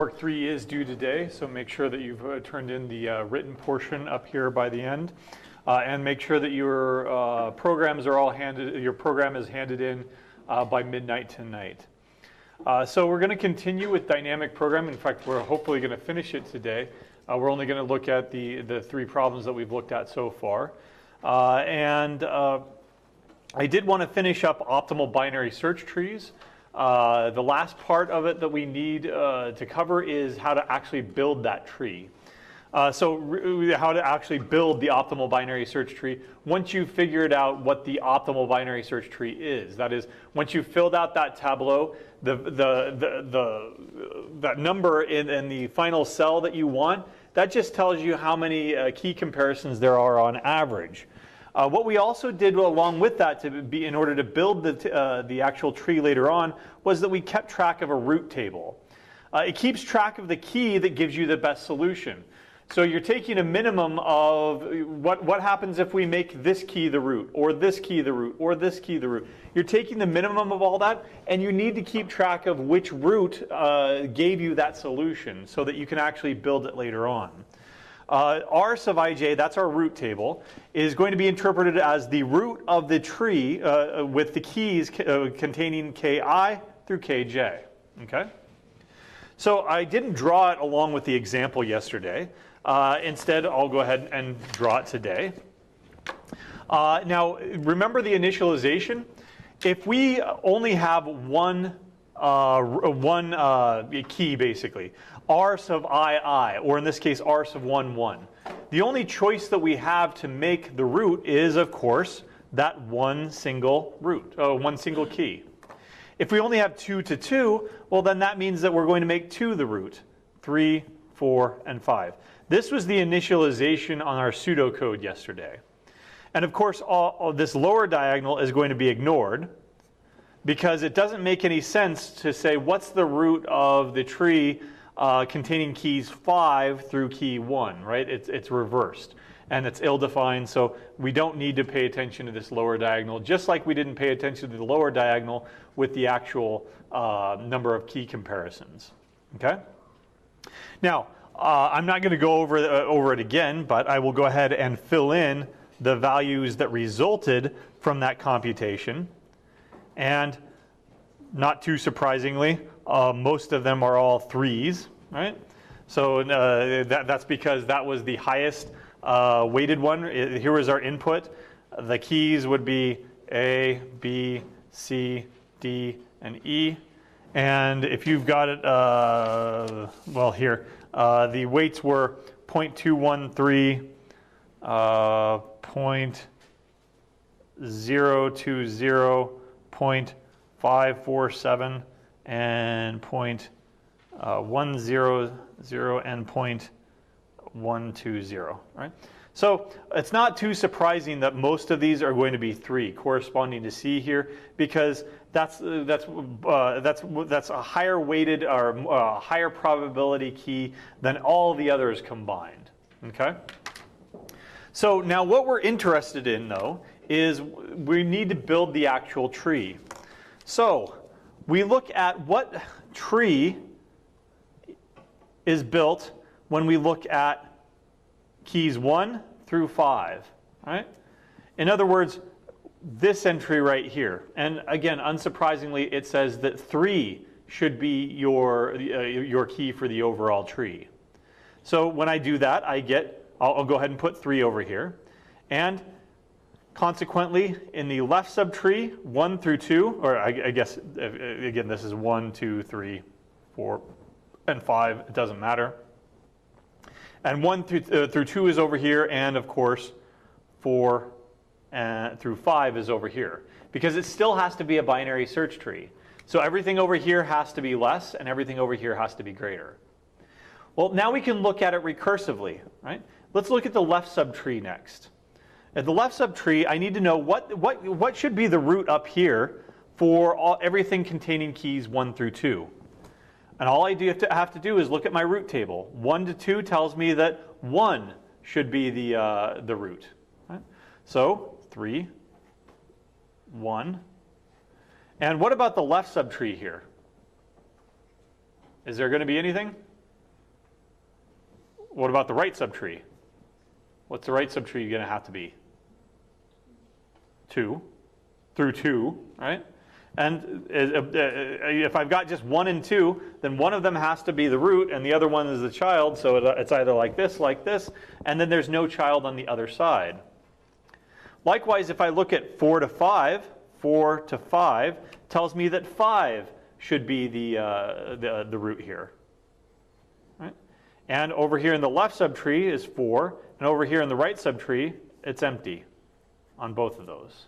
Work 3 is due today, so make sure that you've turned in the written portion up here by the end, and make sure that your programs are all your program is handed in by midnight tonight. So we're going to continue with dynamic programming. In fact, we're hopefully going to finish it today. We're only going to look at the 3 problems that we've looked at so far. I did want to finish up optimal binary search trees. The last part of it that we need to cover is how to actually build that tree. How to actually build the optimal binary search tree once you've figured out what the optimal binary search tree is. That is, once you've filled out that tableau, that number in the final cell that you want, that just tells you how many key comparisons there are on average. What we also did along with that in order to build the actual tree later on was that we kept track of a root table. It keeps track of the key that gives you the best solution. So you're taking a minimum of what happens if we make this key the root, or this key the root, or this key the root. You're taking the minimum of all that, and you need to keep track of which root gave you that solution so that you can actually build it later on. R sub ij, that's our root table, is going to be interpreted as the root of the tree with the keys containing ki through kj. Okay? So I didn't draw it along with the example yesterday. Instead, I'll go ahead and draw it today. Now, remember the initialization? If we only have one key, basically, r sub I, or in this case, r sub 1, 1. The only choice that we have to make the root is, of course, that one single root, one single key. If we only have 2 to 2, well, then that means that we're going to make 2 the root, 3, 4, and 5. This was the initialization on our pseudocode yesterday. And of course, all this lower diagonal is going to be ignored because it doesn't make any sense to say what's the root of the tree containing keys 5 through key 1, right? It's reversed and it's ill-defined, so we don't need to pay attention to this lower diagonal, just like we didn't pay attention to the lower diagonal with the actual number of key comparisons. Okay? Now, I'm not going to go over it again, but I will go ahead and fill in the values that resulted from that computation. And not too surprisingly, most of them are all 3s, right? So that's because that was the highest weighted one. Here was our input. The keys would be A, B, C, D, and E. And if you've got it, well, here, the weights were 0.213, 0.020, 0.547, and 0.100 and 0.120, right? So it's not too surprising that most of these are going to be 3, corresponding to C here, because that's a higher weighted or higher probability key than all the others combined. Okay. So now what we're interested in, though, is we need to build the actual tree. So we look at what tree is built when we look at keys 1 through 5, right? In other words, this entry right here. And again, unsurprisingly, it says that 3 should be your key for the overall tree. So when I do that, I'll go ahead and put 3 over here. And consequently, in the left subtree, 1 through 2, or I guess, again, this is 1, 2, 3, 4, and 5. It doesn't matter. And 1 through 2 is over here, and of course, 4 through 5 is over here. Because it still has to be a binary search tree. So everything over here has to be less, and everything over here has to be greater. Well, now we can look at it recursively, right? Let's look at the left subtree next. At the left subtree, I need to know what should be the root up here for everything containing keys 1 through 2. And all I have to do is look at my root table. 1 to 2 tells me that 1 should be the root. Right? So 3, 1. And what about the left subtree here? Is there going to be anything? what about the right subtree? What's the right subtree going to have to be? 2 through 2, right? And if I've got just 1 and 2, then one of them has to be the root and the other one is the child, so it's either like this, and then there's no child on the other side. Likewise, if I look at 4 to 5, 4 to 5 tells me that 5 should be the root here. Right? And over here in the left subtree is 4, and over here in the right subtree, it's empty on both of those.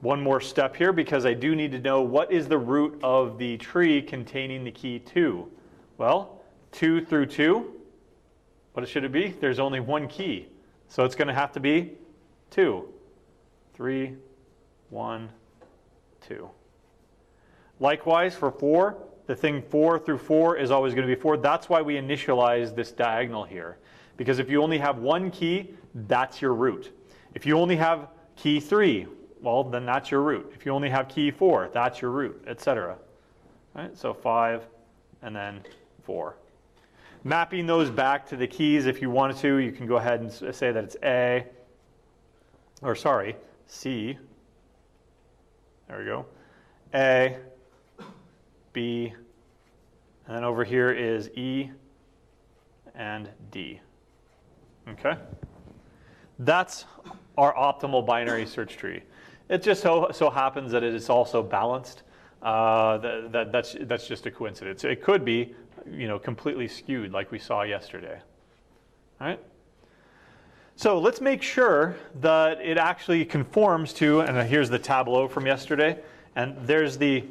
One more step here, because I do need to know what is the root of the tree containing the key 2. Well, 2 through 2, what should it be? There's only one key. So it's going to have to be 2. 3, 1, 2. Likewise, for 4, the thing 4 through 4 is always going to be 4. That's why we initialize this diagonal here. Because if you only have one key, that's your root. If you only have key 3, well, then that's your root. If you only have key 4, that's your root, etc. Right? So 5 and then 4. Mapping those back to the keys, if you wanted to, you can go ahead and say that it's C. There we go. A, B, and then over here is E and D. Okay? That's our optimal binary search tree. It just so happens that it is also balanced. That's just a coincidence. It could be, completely skewed like we saw yesterday. All right? So let's make sure that it actually conforms to, and here's the tableau from yesterday, and there's the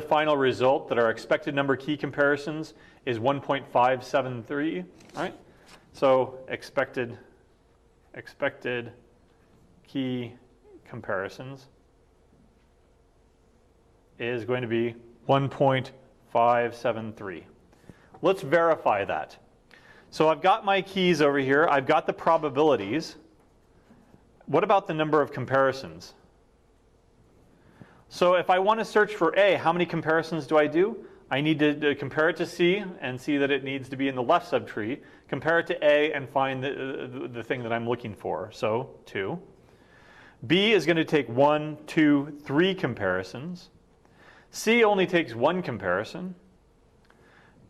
final result that our expected number key comparisons is 1.573. All right? So expected key comparisons is going to be 1.573. Let's verify that. So I've got my keys over here. I've got the probabilities. What about the number of comparisons? So if I want to search for A, how many comparisons do I do? I need to compare it to C and see that it needs to be in the left subtree. Compare it to A and find the thing that I'm looking for. So 2. B is going to take 1, 2, 3 comparisons. C only takes 1 comparison.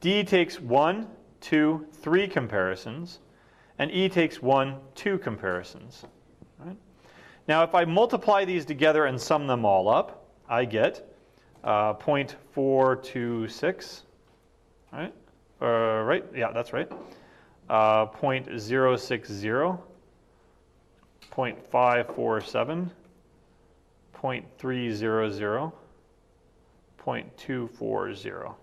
D takes 1, 2, 3 comparisons. And E takes 1, 2 comparisons. Right? Now if I multiply these together and sum them all up, I get 0.426. Right? Right? Yeah, that's right. 0.060. 0.547, 0.300, 0.240.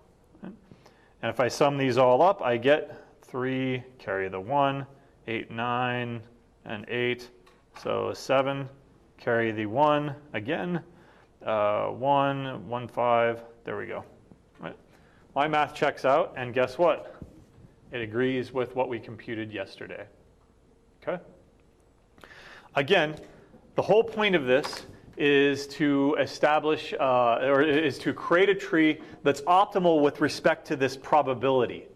And if I sum these all up, I get 3, carry the 1, 8, 9, and 8. So 7, carry the 1 again, 1, 1, 5, there we go. Right. My math checks out, and guess what? It agrees with what we computed yesterday. Okay? Again, the whole point of this is to establish, or is to create a tree that's optimal with respect to this probability.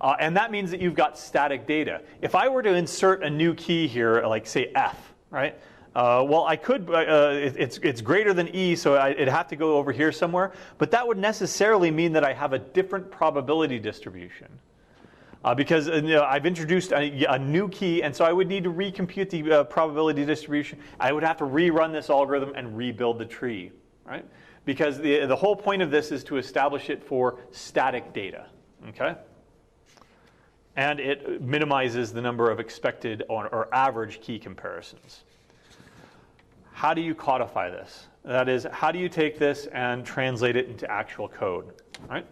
And that means that you've got static data. If I were to insert a new key here, like say F, right? Well, I could, it's greater than E, so it'd have to go over here somewhere. But that would necessarily mean that I have a different probability distribution. Because I've introduced a new key, and so I would need to recompute the probability distribution. I would have to rerun this algorithm and rebuild the tree, right? Because the whole point of this is to establish it for static data, okay? And it minimizes the number of expected or average key comparisons. How do you codify this? That is, how do you take this and translate it into actual code, right?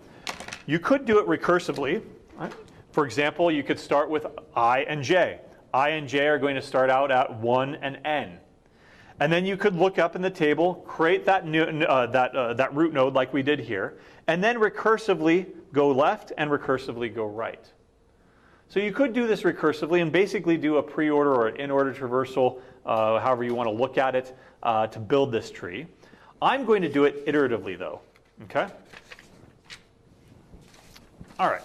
You could do it recursively, right? For example, you could start with I and J. I and J are going to start out at 1 and n. And then you could look up in the table, create that root node like we did here, and then recursively go left and recursively go right. So you could do this recursively and basically do a pre-order or an in-order traversal, however you want to look at it, to build this tree. I'm going to do it iteratively though, okay? All right.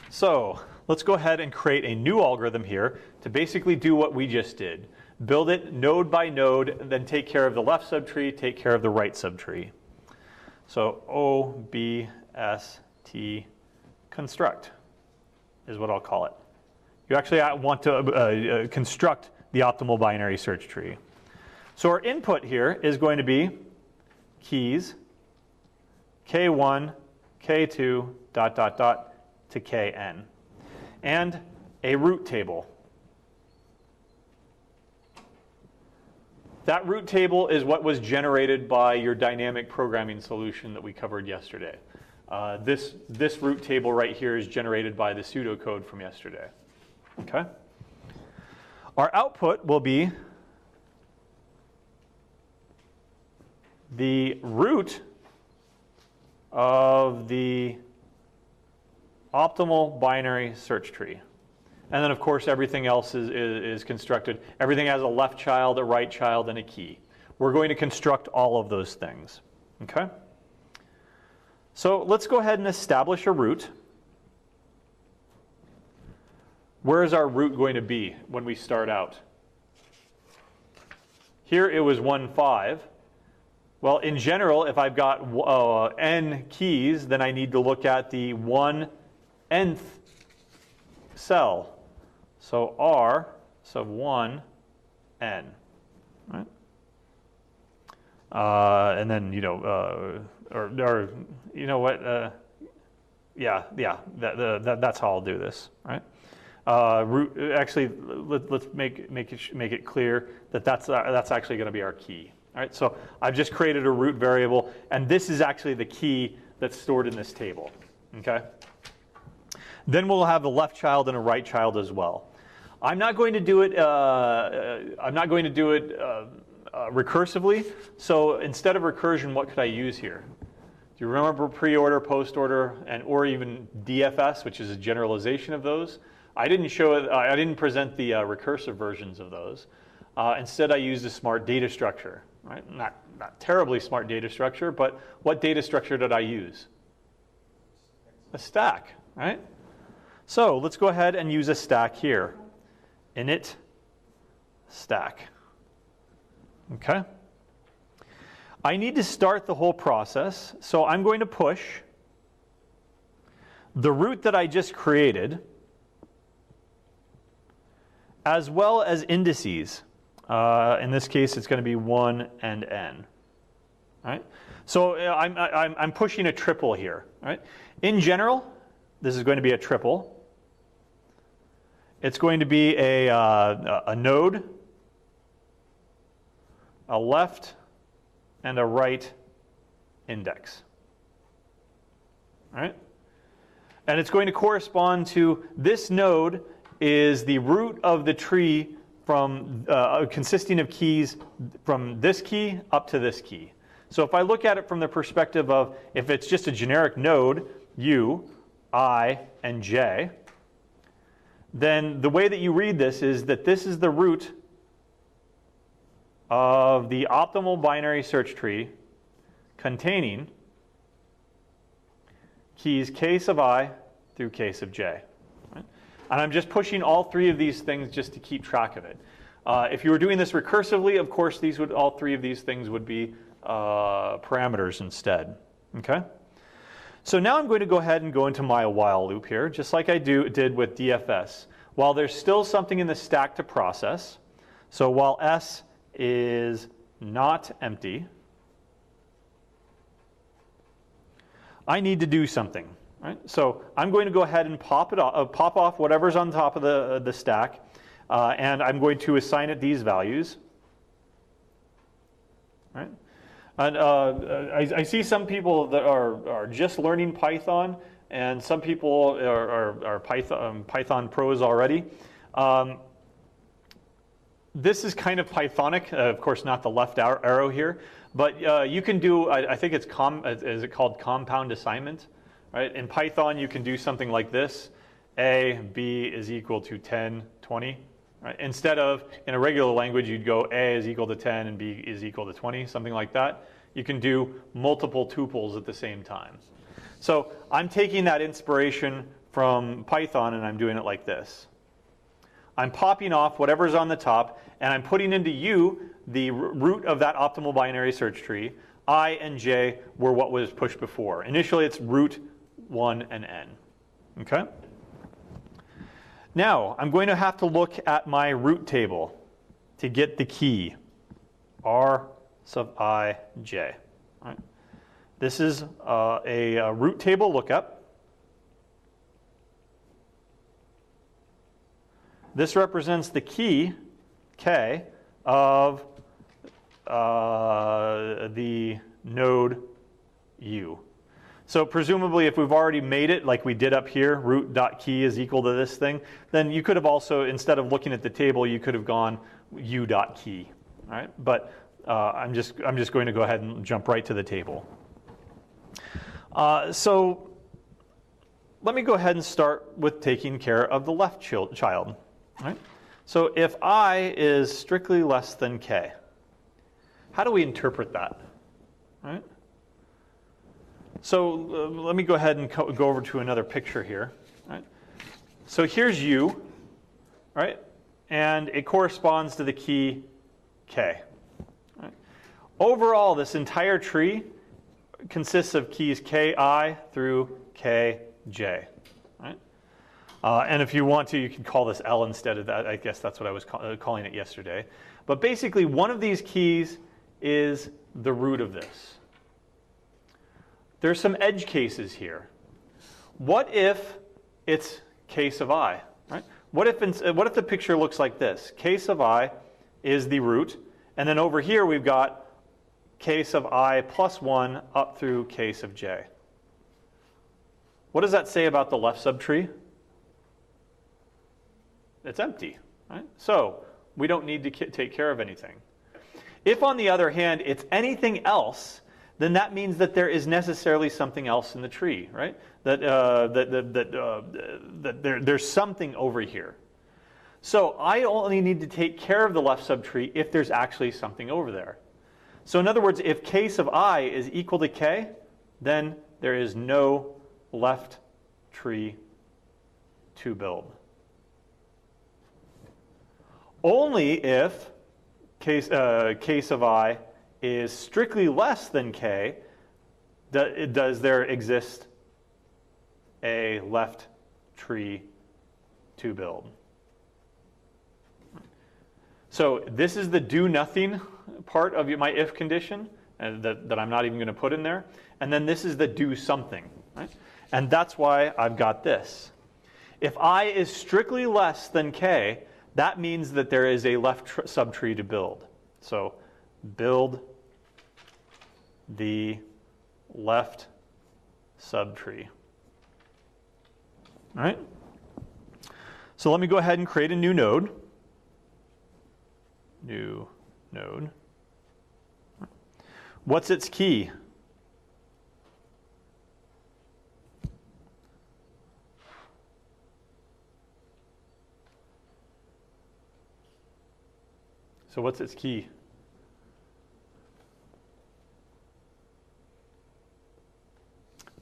So let's go ahead and create a new algorithm here to basically do what we just did. Build it node by node, and then take care of the left subtree, take care of the right subtree. So OBST construct is what I'll call it. You actually want to construct the optimal binary search tree. So our input here is going to be keys K1, K2, ... to Kn, and a root table. That root table is what was generated by your dynamic programming solution that we covered yesterday. This root table right here is generated by the pseudocode from yesterday. Okay? Our output will be the root of the optimal binary search tree. And then, of course, everything else is constructed. Everything has a left child, a right child, and a key. We're going to construct all of those things. Okay? So let's go ahead and establish a root. Where is our root going to be when we start out? Here it was 1, 5. Well, in general, if I've got n keys, then I need to look at the 1/nth cell. So R sub 1 n, right? And then or you know what? That's how I'll do this, right? Root. Actually, let's make it clear that that's actually going to be our key. All right. So I've just created a root variable, and this is actually the key that's stored in this table. Okay. Then we'll have a left child and a right child as well. I'm not going to do it. Recursively. So instead of recursion, what could I use here? Do you remember pre-order, post-order, or even DFS, which is a generalization of those? I didn't show it. I didn't present the recursive versions of those. Instead, I used a smart data structure. Right? Not terribly smart data structure, but what data structure did I use? A stack, right? So let's go ahead and use a stack here. Init stack. Okay. I need to start the whole process, so I'm going to push the root that I just created, as well as indices. In this case, it's going to be 1 and n. All right? So I'm pushing a triple here. Right? In general, this is going to be a triple. It's going to be a node, a left, and a right index. All right? And it's going to correspond to this node is the root of the tree from consisting of keys from this key up to this key. So if I look at it from the perspective of if it's just a generic node, U, I, and J, then the way that you read this is that this is the root of the optimal binary search tree containing keys k sub I through k sub j. Right? And I'm just pushing all three of these things just to keep track of it. If you were doing this recursively, of course, all three of these things would be parameters instead. Okay? So now I'm going to go ahead and go into my while loop here, just like I did with DFS. While there's still something in the stack to process, so while S is not empty, I need to do something. Right? So I'm going to go ahead and pop off whatever's on top of the stack, and I'm going to assign it these values. Right? And I see some people that are just learning Python, and some people are Python pros already. This is kind of Pythonic, of course, not the left arrow here, but you can do. I think it's is it called compound assignment, right? In Python, you can do something like this: A, B is equal to 10, 20. Right? Instead of, in a regular language, you'd go A is equal to 10 and B is equal to 20, something like that. You can do multiple tuples at the same time. So I'm taking that inspiration from Python, and I'm doing it like this. I'm popping off whatever's on the top, and I'm putting into U the root of that optimal binary search tree. I and j were what was pushed before. Initially, it's root 1 and n. Okay? Now, I'm going to have to look at my root table to get the key, r sub I, j. All right? This is a root table lookup. This represents the key, k, of the node u. So presumably if we've already made it like we did up here, root.key is equal to this thing, then you could have also, instead of looking at the table, you could have gone u.key. All right? But I'm just going to go ahead and jump right to the table. So let me go ahead and start with taking care of the left child. Right? So if I is strictly less than k, how do we interpret that? Right? So let me go ahead and go over to another picture here. Right? So here's u, right? And it corresponds to the key k. Right? Overall, this entire tree consists of keys ki through kj. Right? And if you want to, you can call this L instead of that. I guess that's what I was calling it yesterday. But basically, one of these keys is the root of this. There's some edge cases here. What if it's k sub I? Right? What if the picture looks like this? K sub I is the root, and then over here we've got k sub I plus 1 up through k sub j. What does that say about the left subtree? It's empty, right? So we don't need to take care of anything. If, on the other hand, it's anything else, then that means that there is necessarily something else in the tree, right? That there's something over here. So I only need to take care of the left subtree if there's actually something over there. So in other words, if k sub I is equal to k, then there is no left tree to build. Only if k sub I is strictly less than k, does there exist a left tree to build. So this is the do nothing part of my if condition that I'm not even going to put in there. And then this is the do something. Right? And that's why I've got this. If I is strictly less than k, that means that there is a left subtree to build. So build the left subtree. All right? So let me go ahead and create a new node. New node. What's its key? So what's its key?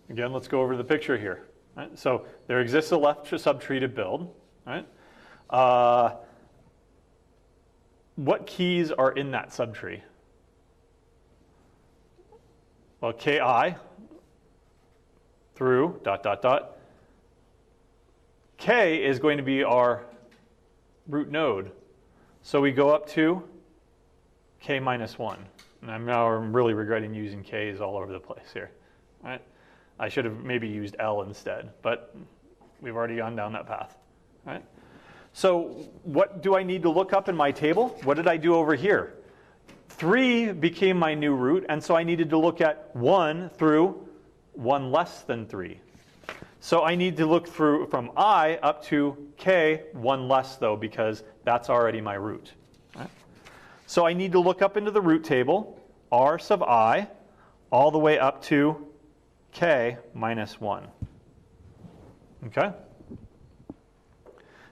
Again, let's go over the picture here. Right? So there exists a left subtree to build. Right? What keys are in that subtree? Well, ki through ... k is going to be our root node. So we go up to k minus 1. And I'm really regretting using k's all over the place here. Right? I should have maybe used L instead, but we've already gone down that path. Right? So what do I need to look up in my table? What did I do over here? 3 became my new root, and so I needed to look at 1 through 1 less than 3. So I need to look through from I up to k, 1 less though, because that's already my root. Right? So I need to look up into the root table, r sub I, all the way up to k minus 1. Okay?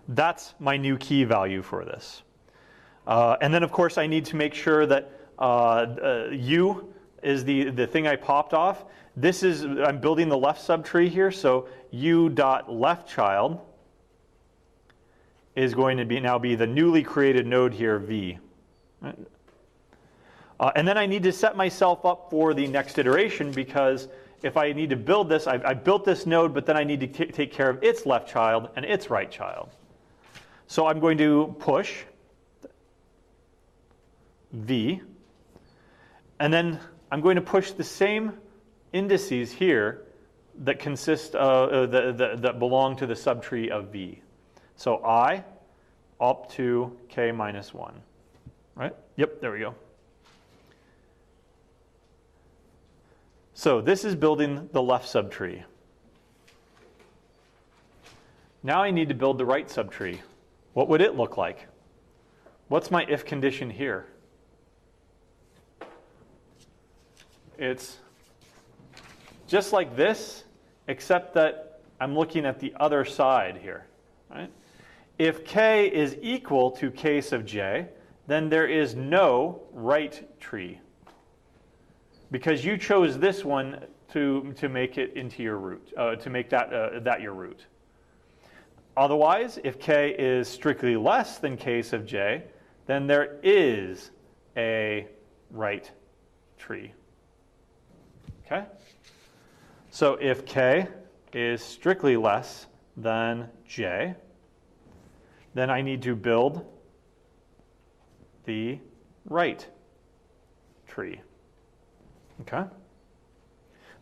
That's my new key value for this. And then, of course, I need to make sure that u is the thing I popped off. I'm building the left subtree here, so u dot left child is going to now be the newly created node here, v. And then I need to set myself up for the next iteration, because if I need to build this, I built this node, but then I need to take care of its left child and its right child. So I'm going to push v, and then I'm going to push the same indices here that consist of that belong to the subtree of v. So I up to k minus 1. Right? Yep, there we go. So this is building the left subtree. Now I need to build the right subtree. What would it look like? What's my if condition here? It's just like this, except that I'm looking at the other side here. Right? If k is equal to k sub j, then there is no right tree, because you chose this one to make it into your root, to make that your root. Otherwise, if k is strictly less than k sub j, then there is a right tree. Okay? So if k is strictly less than j, then I need to build the right tree. Okay?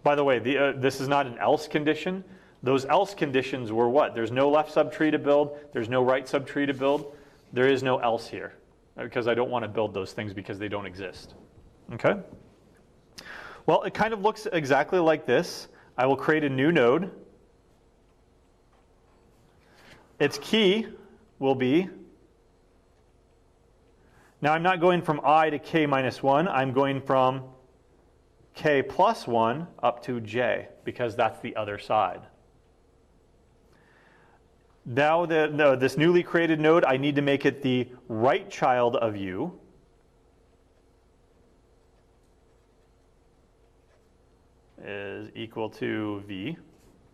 By the way, this is not an else condition. Those else conditions were what? There's no left subtree to build. There's no right subtree to build. There is no else here, because I don't want to build those things because they don't exist. Okay? Well, it kind of looks exactly like this. I will create a new node. Its key will be, now I'm not going from I to k minus 1. I'm going from k plus 1 up to j, because that's the other side. Now this newly created node, I need to make it the right child of u. Is equal to v.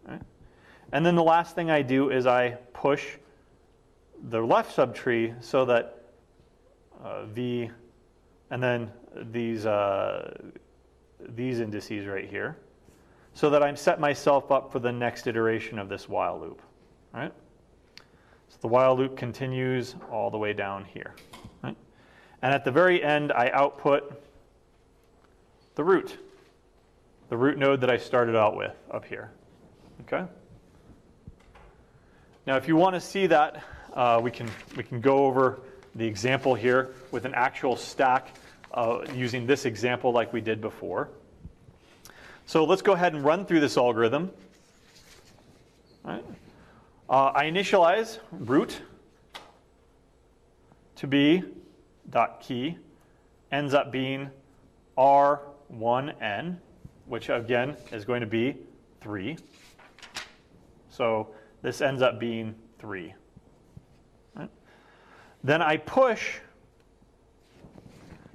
Right? And then the last thing I do is I push the left subtree so that v, and then these indices right here, so that I'm set myself up for the next iteration of this while loop. Right? So the while loop continues all the way down here. Right? And at the very end, I output the root node that I started out with up here. Okay? Now, if you want to see that, we can go over the example here with an actual stack using this example like we did before. So let's go ahead and run through this algorithm. All right. I initialize root to be dot key, ends up being r1n, which again is going to be 3. So this ends up being 3. Right. Then I push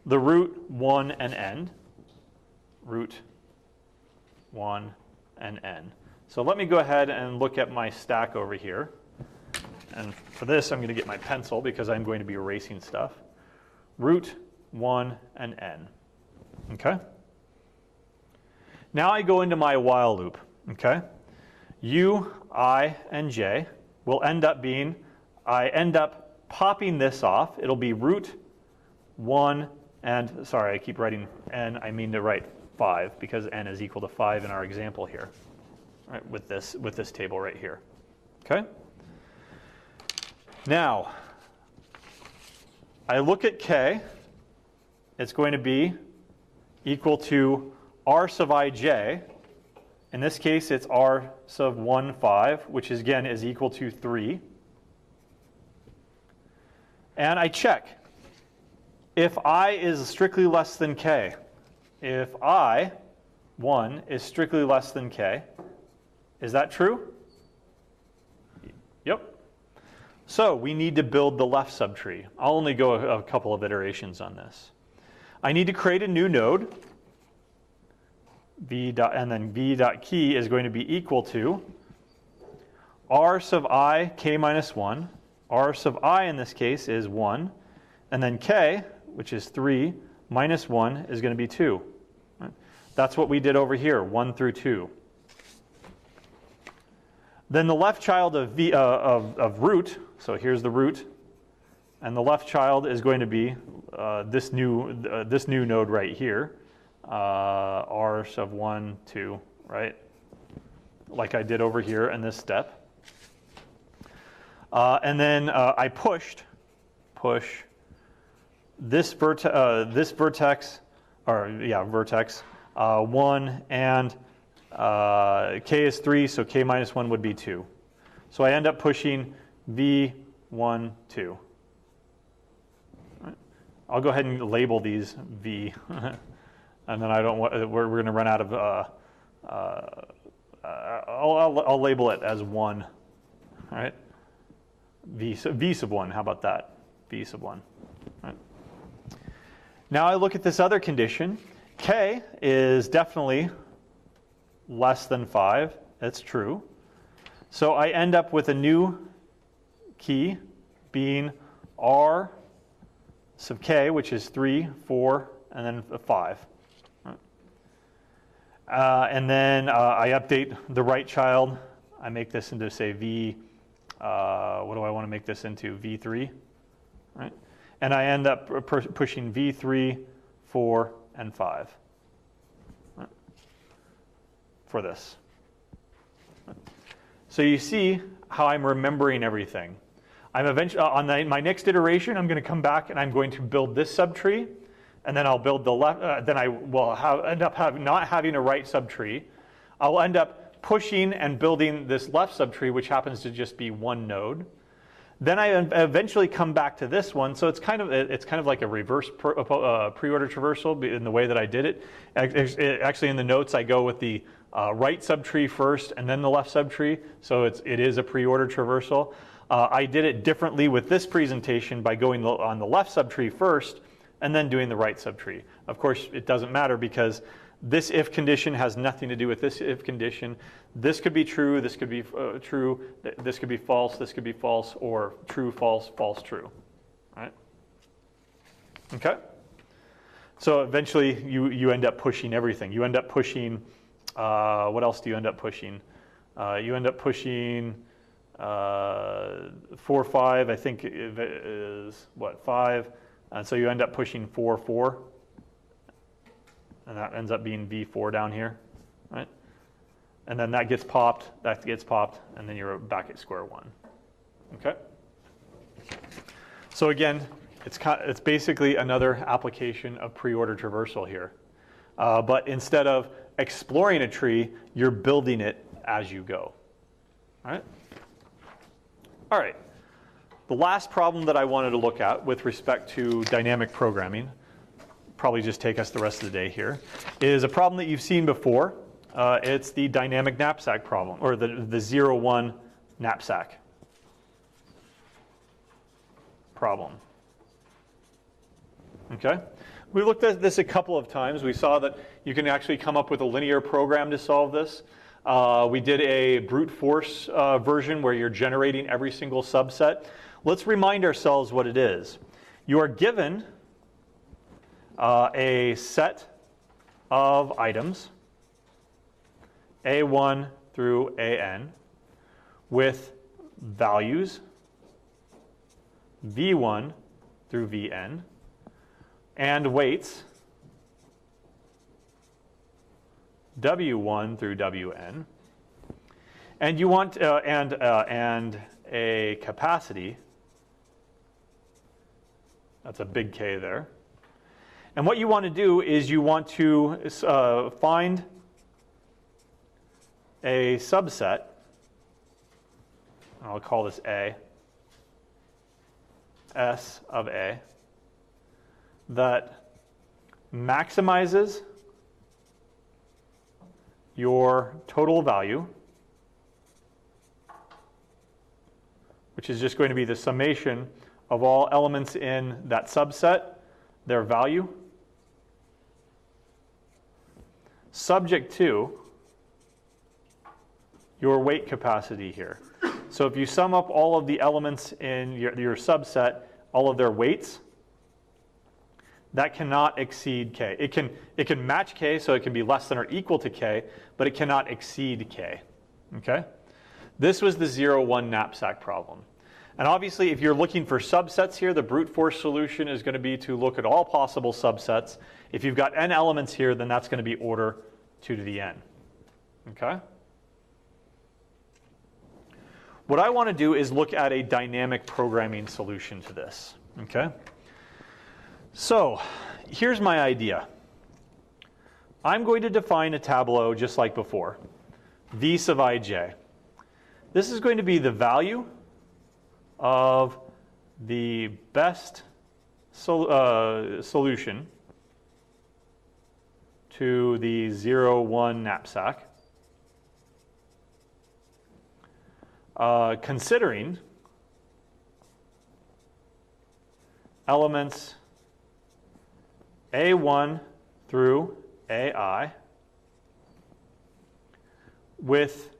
the root 1 and n, root 1 and n. So let me go ahead and look at my stack over here. And for this, I'm going to get my pencil because I'm going to be erasing stuff. Root 1 and n. Okay? Now I go into my while loop. Okay? U, I, and j will end up being, I end up popping this off. It'll be root 1 and, sorry, I keep writing n. I mean to write 5 because n is equal to 5 in our example here. Right, with this table right here. Okay? Now, I look at k. It's going to be equal to r sub ij. In this case, it's r sub 1, 5, which is, again is equal to 3. And I check if I is strictly less than k. If I, 1, is strictly less than k, is that true? Yep. So we need to build the left subtree. I'll only go a couple of iterations on this. I need to create a new node. and then v dot key is going to be equal to r sub I k minus 1. R sub I in this case is 1. And then k, which is 3, minus 1 is going to be 2. Right? That's what we did over here, 1 through 2. Then the left child of root, so here's the root, and the left child is going to be this new node right here, r sub 1, 2, right? Like I did over here in this step. And then I push this vertex, 1, and k is 3, so k minus 1 would be 2. So I end up pushing v, 1, 2. Right. I'll go ahead and label these v, and then I don't want, we're going to run out of. I'll label it as 1. All right. V sub 1. How about that? V sub 1. Right. Now I look at this other condition. K is definitely less than 5. That's true. So I end up with a new key being r sub k, which is 3, 4, and then 5. And then I update the right child. I make this into, say, v. What do I want to make this into? V3. Right? And I end up pushing V3, 4, and 5. Right? For this. Right? So you see how I'm remembering everything. I'm eventually on my next iteration, I'm going to come back and I'm going to build this subtree, and then I'll build the left. Then I will end up not having a right subtree. I'll end up pushing and building this left subtree, which happens to just be one node. Then I eventually come back to this one, so it's kind of like a reverse preorder traversal in the way that I did it. Actually, in the notes, I go with the right subtree first and then the left subtree, so it is a preorder traversal. I did it differently with this presentation by going on the left subtree first and then doing the right subtree. Of course, it doesn't matter because this if condition has nothing to do with this if condition. This could be true, this could be true, this could be false, or true, false, false, true. Right? Okay? So eventually you end up pushing everything. You end up pushing, what else do you end up pushing? You end up pushing 4, 5, I think it is, 5? And so you end up pushing 4, 4. And that ends up being V4 down here, right? And then that gets popped, and then you're back at square one. Okay? So again, it's basically another application of preorder traversal here. But instead of exploring a tree, you're building it as you go. All right? All right. The last problem that I wanted to look at with respect to dynamic programming, probably just take us the rest of the day here, is a problem that you've seen before. It's the dynamic knapsack problem, or the 0-1 knapsack problem. Okay? We looked at this a couple of times. We saw that you can actually come up with a linear program to solve this. We did a brute force version where you're generating every single subset. Let's remind ourselves what it is. You are given a set of items, A1 through AN, with values, V1 through Vn, and weights, W1 through Wn, and you want and a capacity. That's a big K there. And what you want to do is you want to find a subset. I'll call this A, S of A, that maximizes your total value, which is just going to be the summation of all elements in that subset, their value, subject to your weight capacity here. So if you sum up all of the elements in your subset, all of their weights, that cannot exceed k. It can match k, so it can be less than or equal to k, but it cannot exceed k. Okay? This was the 0-1 knapsack problem. And obviously, if you're looking for subsets here, the brute force solution is going to be to look at all possible subsets. If you've got n elements here, then that's going to be order 2 to the n. Okay? What I want to do is look at a dynamic programming solution to this. Okay? So, here's my idea. I'm going to define a tableau just like before. V sub ij. This is going to be the value of the best solution to the 0-1 knapsack, considering elements A1 through AI with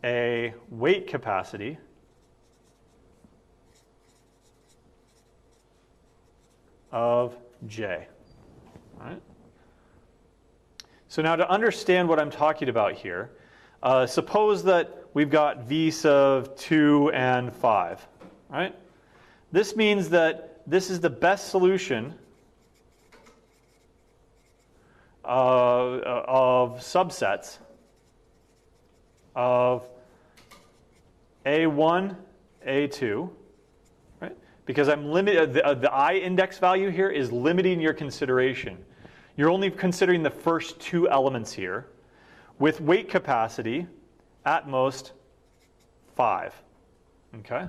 a weight capacity of j. All right? So now to understand what I'm talking about here, suppose that we've got V sub 2 and 5. Right? This means that this is the best solution of subsets of A1, A2, right? Because I'm limited. The I index value here is limiting your consideration. You're only considering the first 2 elements here, with weight capacity at most 5. Okay.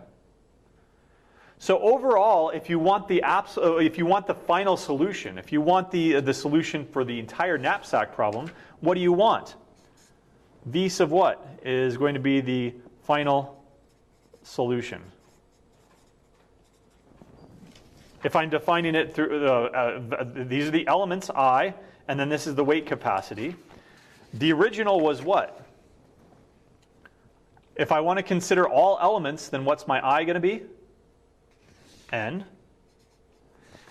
So overall, if you want the final solution, if you want the solution for the entire knapsack problem, what do you want? V sub what is going to be the final solution? If I'm defining it through, these are the elements I, and then this is the weight capacity. The original was what? If I want to consider all elements, then what's my I going to be? N.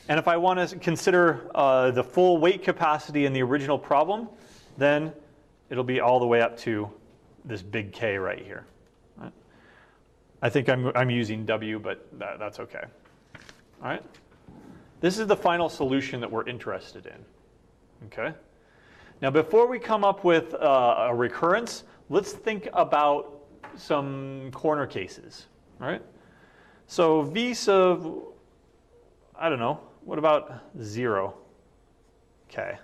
And if I want to consider the full weight capacity in the original problem, then it'll be all the way up to this big K right here. Right? I think I'm using W, but that's okay. All right? This is the final solution that we're interested in. Okay? Now, before we come up with a recurrence, let's think about some corner cases. All right? So V sub, I don't know, what about 0? Okay.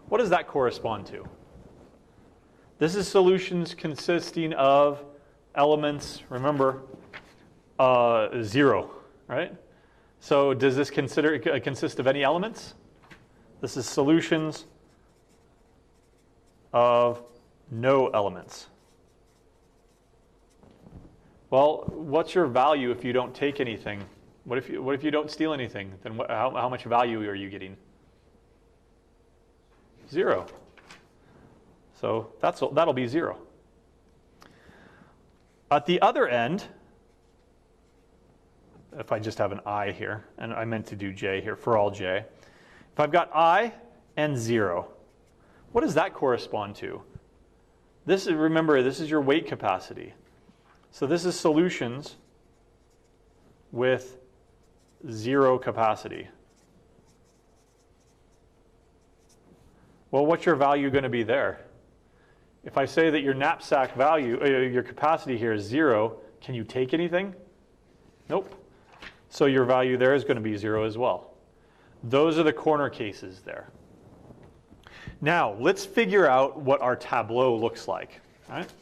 What does that correspond to? This is solutions consisting of elements, remember, 0, right? So does this consist of any elements? This is solutions of no elements. Well, what's your value if you don't take anything? What if you don't steal anything? Then how much value are you getting? 0. So that'll be 0. At the other end, if I just have an I here, and I meant to do j here for all j, if I've got I and 0, what does that correspond to? Remember, this is your weight capacity. So this is solutions with 0 capacity. Well, what's your value going to be there? If I say that your knapsack value, your capacity here is 0, can you take anything? Nope. So your value there is going to be 0 as well. Those are the corner cases there. Now, let's figure out what our tableau looks like. All right?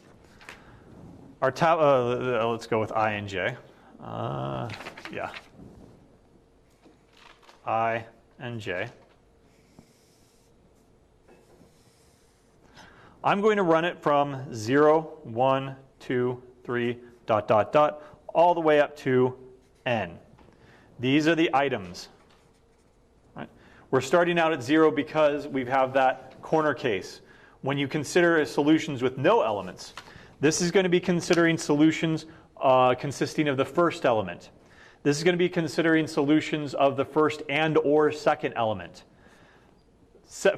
Let's go with I and j. Yeah. I and j. I'm going to run it from 0, 1, 2, 3, ... all the way up to n. These are the items. Right? We're starting out at 0 because we have that corner case, when you consider solutions with no elements. This is going to be considering solutions consisting of the first element. This is going to be considering solutions of the first and or second element.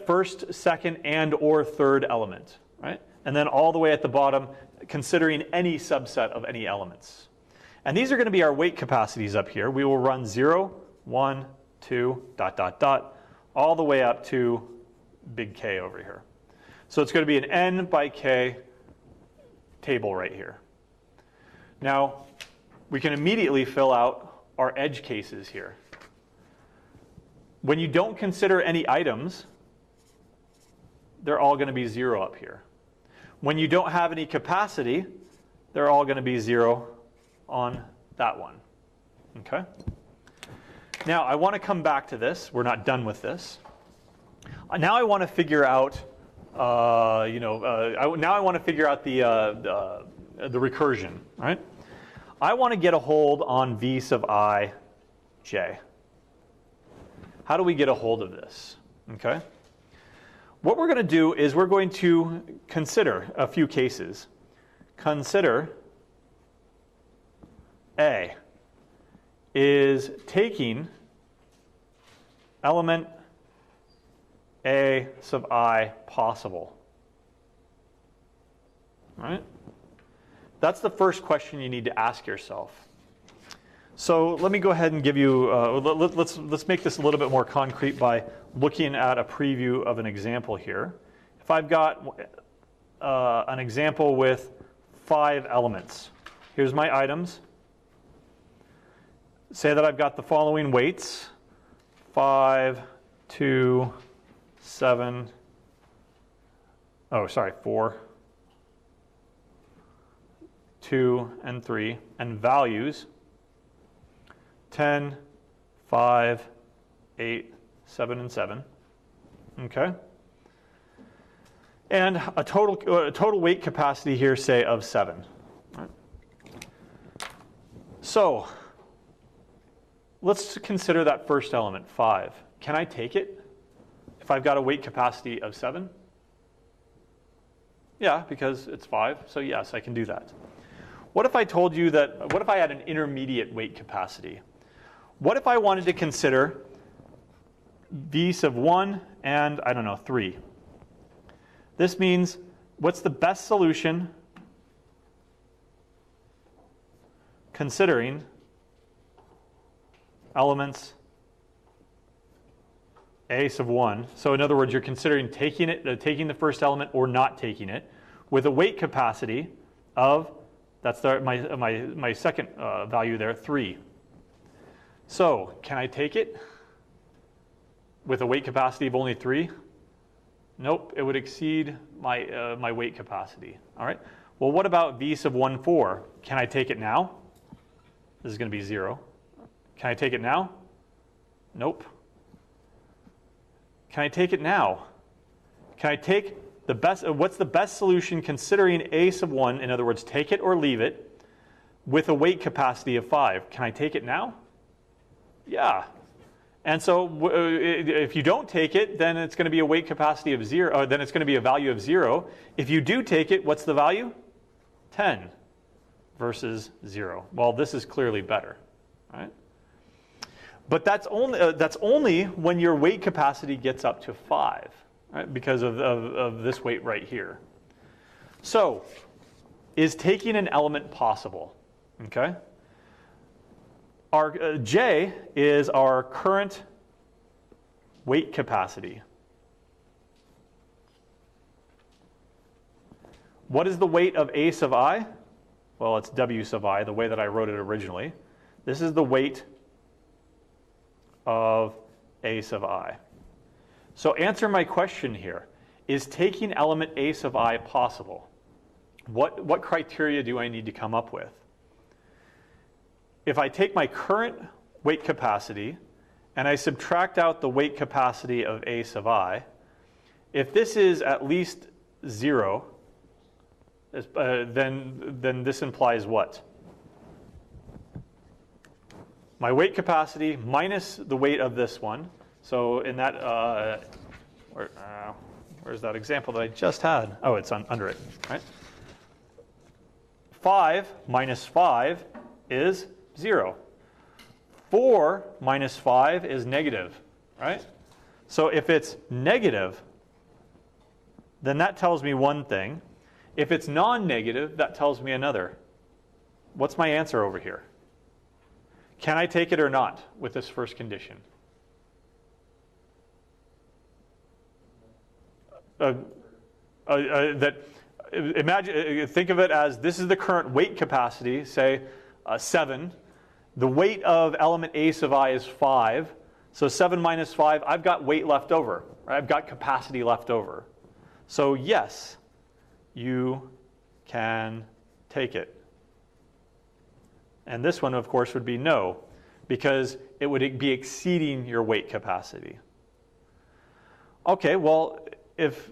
First, second, and or third element, right? And then all the way at the bottom, considering any subset of any elements. And these are going to be our weight capacities up here. We will run 0, 1, 2, ... all the way up to big K over here. So it's going to be an N by K table right here. Now, we can immediately fill out our edge cases here. When you don't consider any items, they're all going to be 0 up here. When you don't have any capacity, they're all going to be 0 on that one. Okay? Now, I want to come back to this. We're not done with this. Now I want to figure out, now I want to figure out the recursion, right? I want to get a hold on V sub I, J. How do we get a hold of this? Okay? What we're going to do is we're going to consider a few cases. Consider A is taking element A sub I possible. All right? That's the first question you need to ask yourself. So let me go ahead and give you, let's make this a little bit more concrete by looking at a preview of an example here. If I've got an example with 5 elements, here's my items. Say that I've got the following weights, 5, 2, 7, 4, 2, and 3, and values, 10, 5, 8, 7, and 7. Okay? And a total weight capacity here, say, of 7. Right. So, let's consider that first element, 5. Can I take it if I've got a weight capacity of 7? Yeah, because it's 5, so yes, I can do that. What if I told you that, what if I had an intermediate weight capacity? What if I wanted to consider V sub 1 and, 3? This means, what's the best solution considering elements A sub 1? So in other words, you're considering taking the first element or not taking it with a weight capacity of, that's my second value there, 3. So can I take it with a weight capacity of only 3? Nope, it would exceed my weight capacity. All right. Well, what about V sub 1, 4? Can I take it now? This is going to be 0. Can I take it now? Nope. Can I take it now? Can I take the best? What's the best solution considering A sub 1? In other words, take it or leave it with a weight capacity of 5. Can I take it now? Yeah. And so if you don't take it, then it's going to be a weight capacity of 0, or then it's going to be a value of 0. If you do take it, what's the value? 10 versus 0. Well, this is clearly better, right? But that's only when your weight capacity gets up to 5, right? Because of this weight right here. So, is taking an element possible? Okay. Our J is our current weight capacity. What is the weight of A sub I? Well, it's W sub I, the way that I wrote it originally. This is the weight of A sub I. So answer my question here. Is taking element A sub I possible? What criteria do I need to come up with? If I take my current weight capacity and I subtract out the weight capacity of A sub I, if this is at least 0, then this implies what? My weight capacity minus the weight of this one. So in that, Where's that example that I just had? Oh, it's under it, right? 5 minus 5 is 0. 4 minus 5 is negative, right? So if it's negative, then that tells me one thing. If it's non-negative, that tells me another. What's my answer over here? Can I take it or not with this first condition? Think of it as this is the current weight capacity, say 7. The weight of element a sub I is 5. So 7 minus 5, I've got weight left over. Right? I've got capacity left over. So yes, you can take it. And this one, of course, would be no, because it would be exceeding your weight capacity. Okay, well, if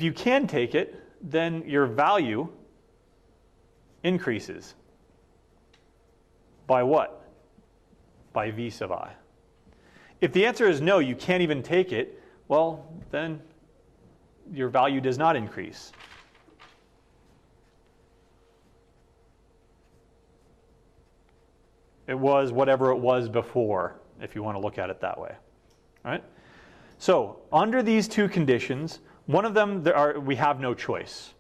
you can take it, then your value increases. By what? By v sub I. If the answer is no, you can't even take it, well, then your value does not increase. It was whatever it was before, if you want to look at it that way. All right? So, under these two conditions, one of them we have no choice.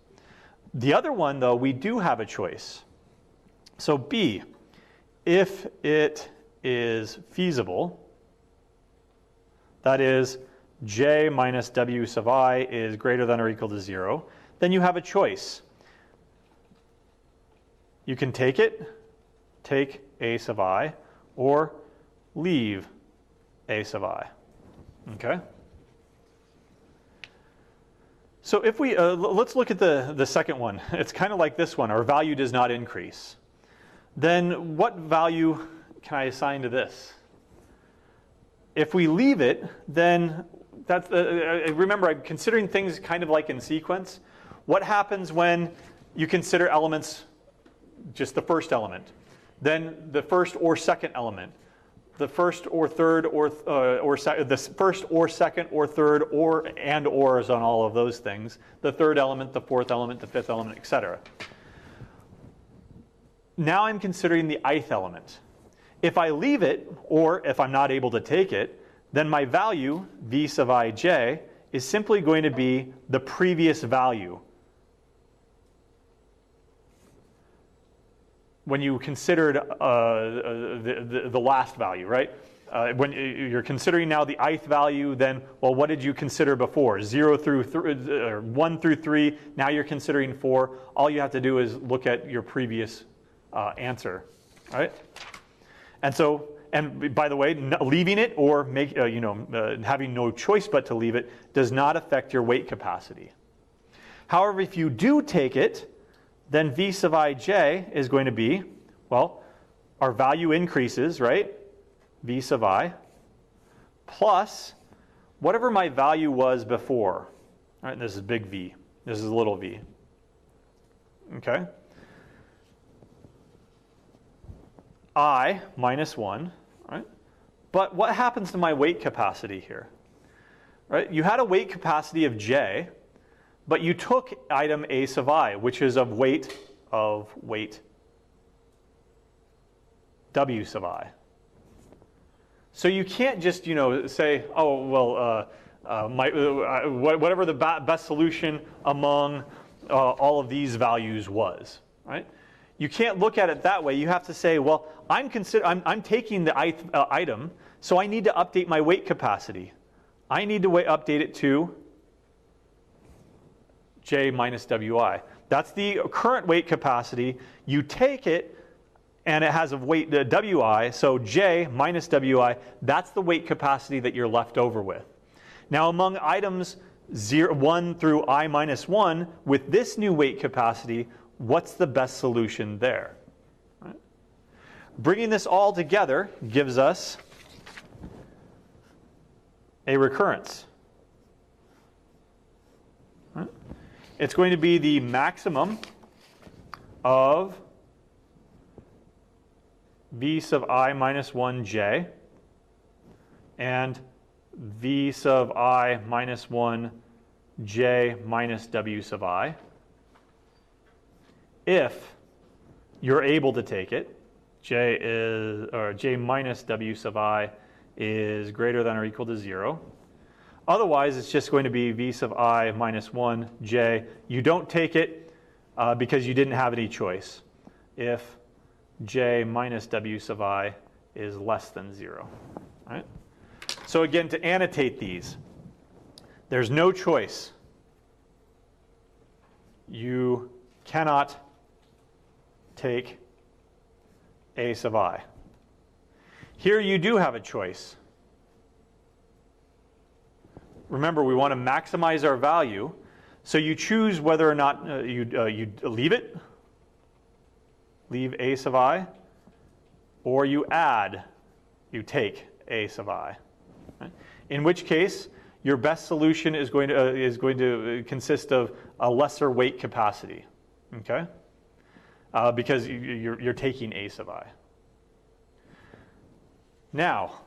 The other one, though, we do have a choice. So B, if it is feasible, that is, J minus W sub I is greater than or equal to 0, then you have a choice. You can take it, take A sub I, or leave A sub I. Okay? So if we, let's look at the second one. It's kind of like this one. Our value does not increase. Then what value can I assign to this? If we leave it, then that's remember, I'm considering things kind of like in sequence. What happens when you consider elements, just the first element, then the first or second element, the first or third the first or second or third ors on all of those things, the third element, the fourth element, the fifth element, etc. Now I'm considering the ith element. If I leave it, or if I'm not able to take it, then my value, v sub ij, is simply going to be the previous value. When you considered the last value, right? When you're considering now the ith value, then, well, what did you consider before? 0 through 1 through 3, now you're considering 4. All you have to do is look at your previous answer, right? And so, and by the way, leaving it or having no choice but to leave it does not affect your weight capacity. However, if you do take it, then v sub ij is going to be, well, our value increases, right? V sub I plus whatever my value was before. All right, this is big V. This is little v. Okay? I minus 1, right? But what happens to my weight capacity here? Right? You had a weight capacity of j, but you took item a sub I, which is of weight w sub I. So you can't just, say, oh, well, whatever the best solution among all of these values was, right? You can't look at it that way. You have to say, well, I'm taking the item, so I need to update my weight capacity. I need to update it to J minus Wi. That's the current weight capacity. You take it, and it has a weight Wi, so J minus Wi, that's the weight capacity that you're left over with. Now, among items 1 through I minus 1, with this new weight capacity, what's the best solution there? Right? Bringing this all together gives us a recurrence. Right? It's going to be the maximum of v sub I minus 1j and v sub I minus 1 j minus w sub I. If you're able to take it, j minus w sub I is greater than or equal to 0. Otherwise, it's just going to be v sub I minus 1 j. You don't take it because you didn't have any choice. If j minus w sub I is less than 0. Right? So again, to annotate these, there's no choice. You cannot take a sub I. Here you do have a choice. Remember, we want to maximize our value, so you choose whether or not you leave it, leave a sub I, or you take a sub I. Right? In which case, your best solution is going to consist of a lesser weight capacity, okay? Because you're taking a sub I. Now,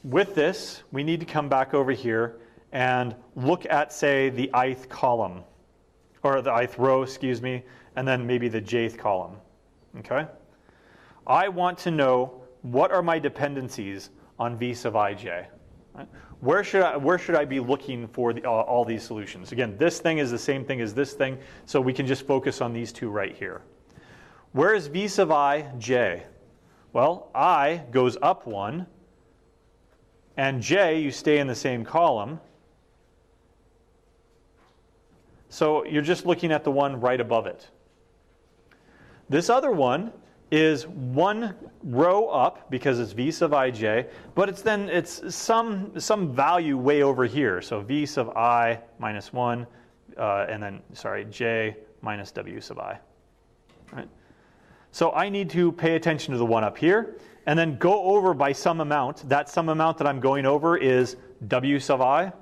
with this, we need to come back over here and look at, say, the ith column, or the ith row, excuse me, and then maybe the jth column, okay? I want to know what are my dependencies on v sub ij. Right? Where should I be looking for all these solutions? Again, this thing is the same thing as this thing, so we can just focus on these two right here. Where is v sub I j? Well, I goes up 1, and j, you stay in the same column. So you're just looking at the one right above it. This other one is one row up because it's v sub ij, but it's some value way over here. So v sub I minus 1, and then, sorry, j minus w sub I. Right? So I need to pay attention to the one up here, and then go over by some amount. That some amount that I'm going over is w sub I,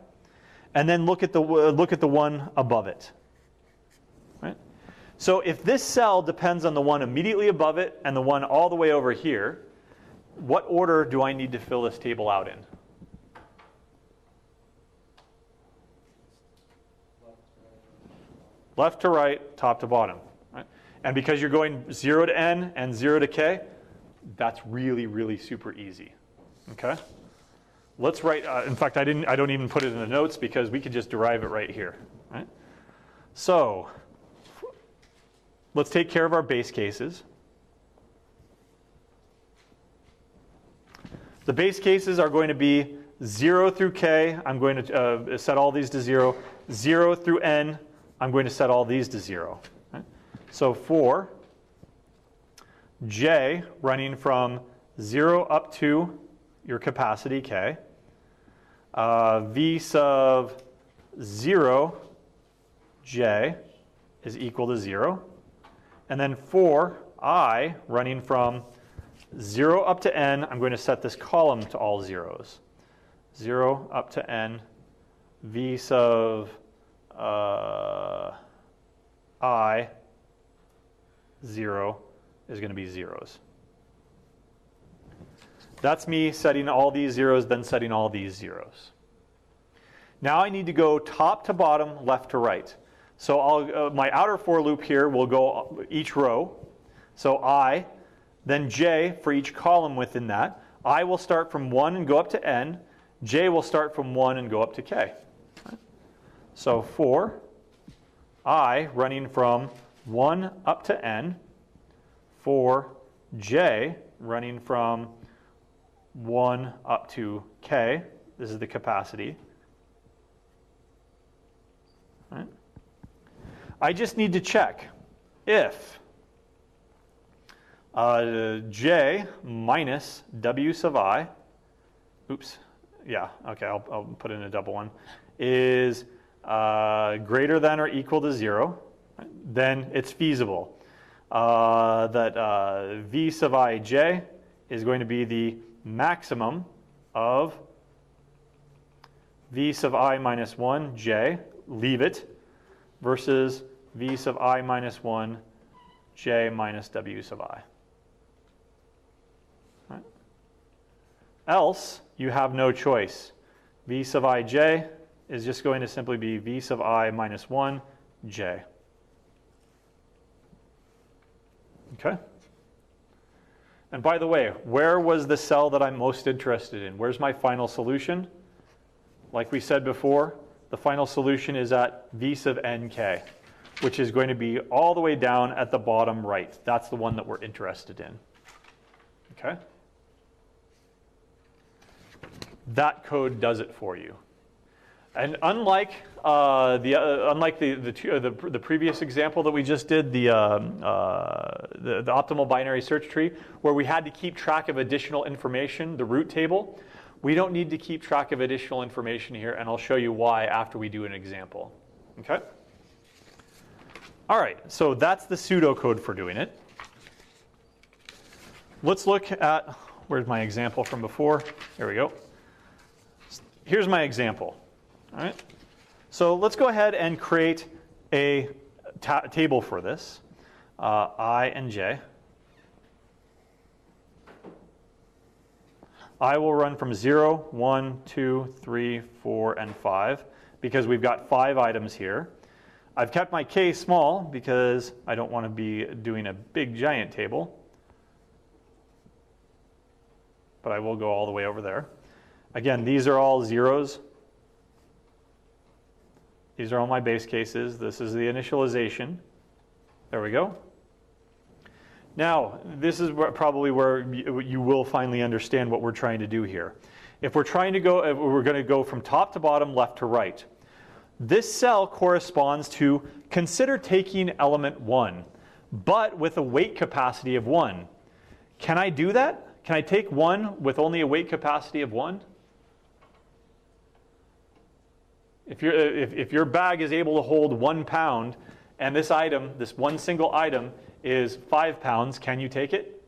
and then look at the one above it. Right? So if this cell depends on the one immediately above it and the one all the way over here, what order do I need to fill this table out in? Left to right, top to bottom. Right? And because you're going 0 to n and 0 to k, that's really, really super easy. Okay? Let's write, in fact, I don't even put it in the notes because we could just derive it right here. Right? So, let's take care of our base cases. The base cases are going to be 0 through k. I'm going to set all these to 0. 0 through n. I'm going to set all these to 0. Right? So for j running from 0 up to your capacity k, v sub 0 j is equal to 0. And then for I running from 0 up to n, I'm going to set this column to all zeros. 0 up to n, v sub I 0 is going to be zeros. That's me setting all these zeros, then setting all these zeros. Now I need to go top to bottom, left to right. So my outer for loop here will go each row. So I, then j for each column within that. I will start from 1 and go up to n. J will start from 1 and go up to k. So for I running from 1 up to n, for j running from 1 up to k, this is the capacity. Right? I just need to check if j minus w sub I, oops, yeah, okay, I'll put in a double one, is greater than or equal to 0, right? Then it's feasible that v sub ij is going to be the maximum of v sub I minus 1 j, leave it, versus v sub I minus 1 j minus w sub I. Right? Else, you have no choice. v sub ij is just going to simply be v sub I minus 1 j. Okay? And by the way, where was the cell that I'm most interested in? Where's my final solution? Like we said before, the final solution is at v sub nk, which is going to be all the way down at the bottom right. That's the one that we're interested in. Okay? That code does it for you. And unlike the previous example that we just did, the optimal binary search tree, where we had to keep track of additional information, the root table, we don't need to keep track of additional information here, and I'll show you why after we do an example. Okay? All right, so that's the pseudocode for doing it. Let's look at, where's my example from before? There we go. Here's my example. All right. So let's go ahead and create a table for this, I and j. I will run from 0, 1, 2, 3, 4, and 5 because we've got 5 items here. I've kept my k small because I don't want to be doing a big giant table, but I will go all the way over there. Again, these are all zeros. These are all my base cases. This is the initialization. There we go. Now, this is probably where you will finally understand what we're trying to do here. If we're going to go from top to bottom, left to right, this cell corresponds to consider taking element 1, but with a weight capacity of 1. Can I do that? Can I take 1 with only a weight capacity of 1? If your bag is able to hold 1 pound and this item, this one single item, is 5 pounds, can you take it?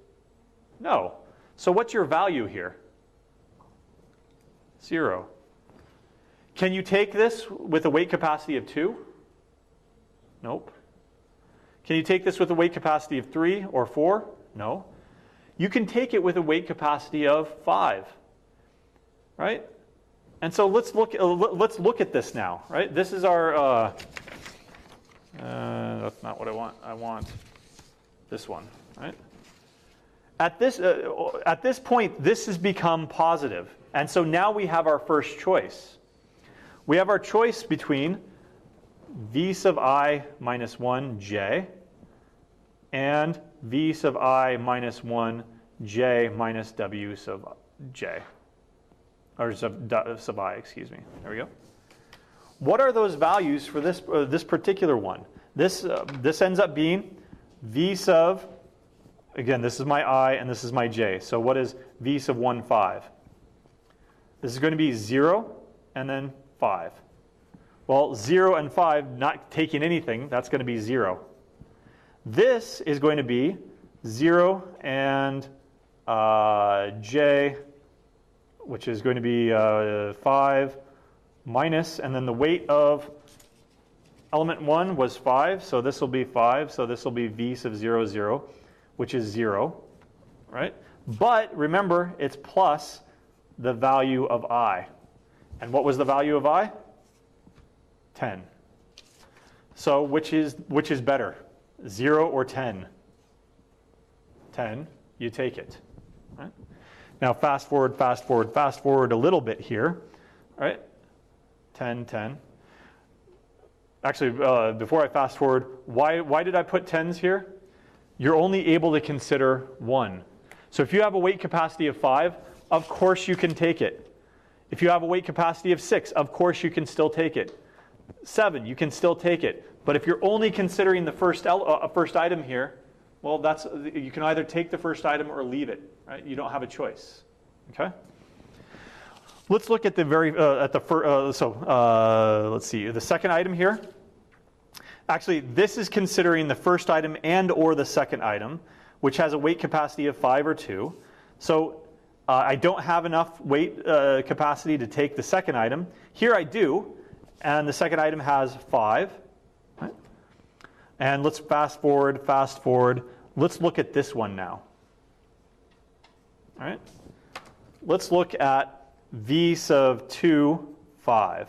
No. So what's your value here? 0. Can you take this with a weight capacity of 2? Nope. Can you take this with a weight capacity of 3 or 4? No. You can take it with a weight capacity of 5, right? And so let's look at this now, right? This is our, that's not what I want. I want this one, right? At this point, this has become positive. And so now we have our first choice. We have our choice between v sub I minus 1 j and v sub I minus 1 j minus w sub j. Or sub I, excuse me. There we go. What are those values for this particular one? This ends up being v sub, again, this is my I and this is my j. So what is v sub 1, 5? This is going to be 0 and then 5. Well, 0 and 5, not taking anything, that's going to be 0. This is going to be 0 and j, which is going to be 5 minus, and then the weight of element 1 was 5, so this will be 5, so this will be v sub 0, 0, which is 0, right? But remember, it's plus the value of I. And what was the value of I? 10. So which is better, 0 or 10? 10, you take it, right? Now fast forward a little bit here, right? 10, 10. Actually, before I fast forward, why did I put 10s here? You're only able to consider 1. So if you have a weight capacity of 5, of course you can take it. If you have a weight capacity of 6, of course you can still take it. 7, you can still take it. But if you're only considering the first item here, well, you can either take the first item or leave it. Right? You don't have a choice. Okay. Let's look at let's see the second item here. Actually, this is considering the first item and or the second item, which has a weight capacity of 5 or 2. So I don't have enough weight capacity to take the second item. Here I do, and the second item has 5. Right? And let's fast forward. Let's look at this one now. All right. Let's look at v sub 2, 5.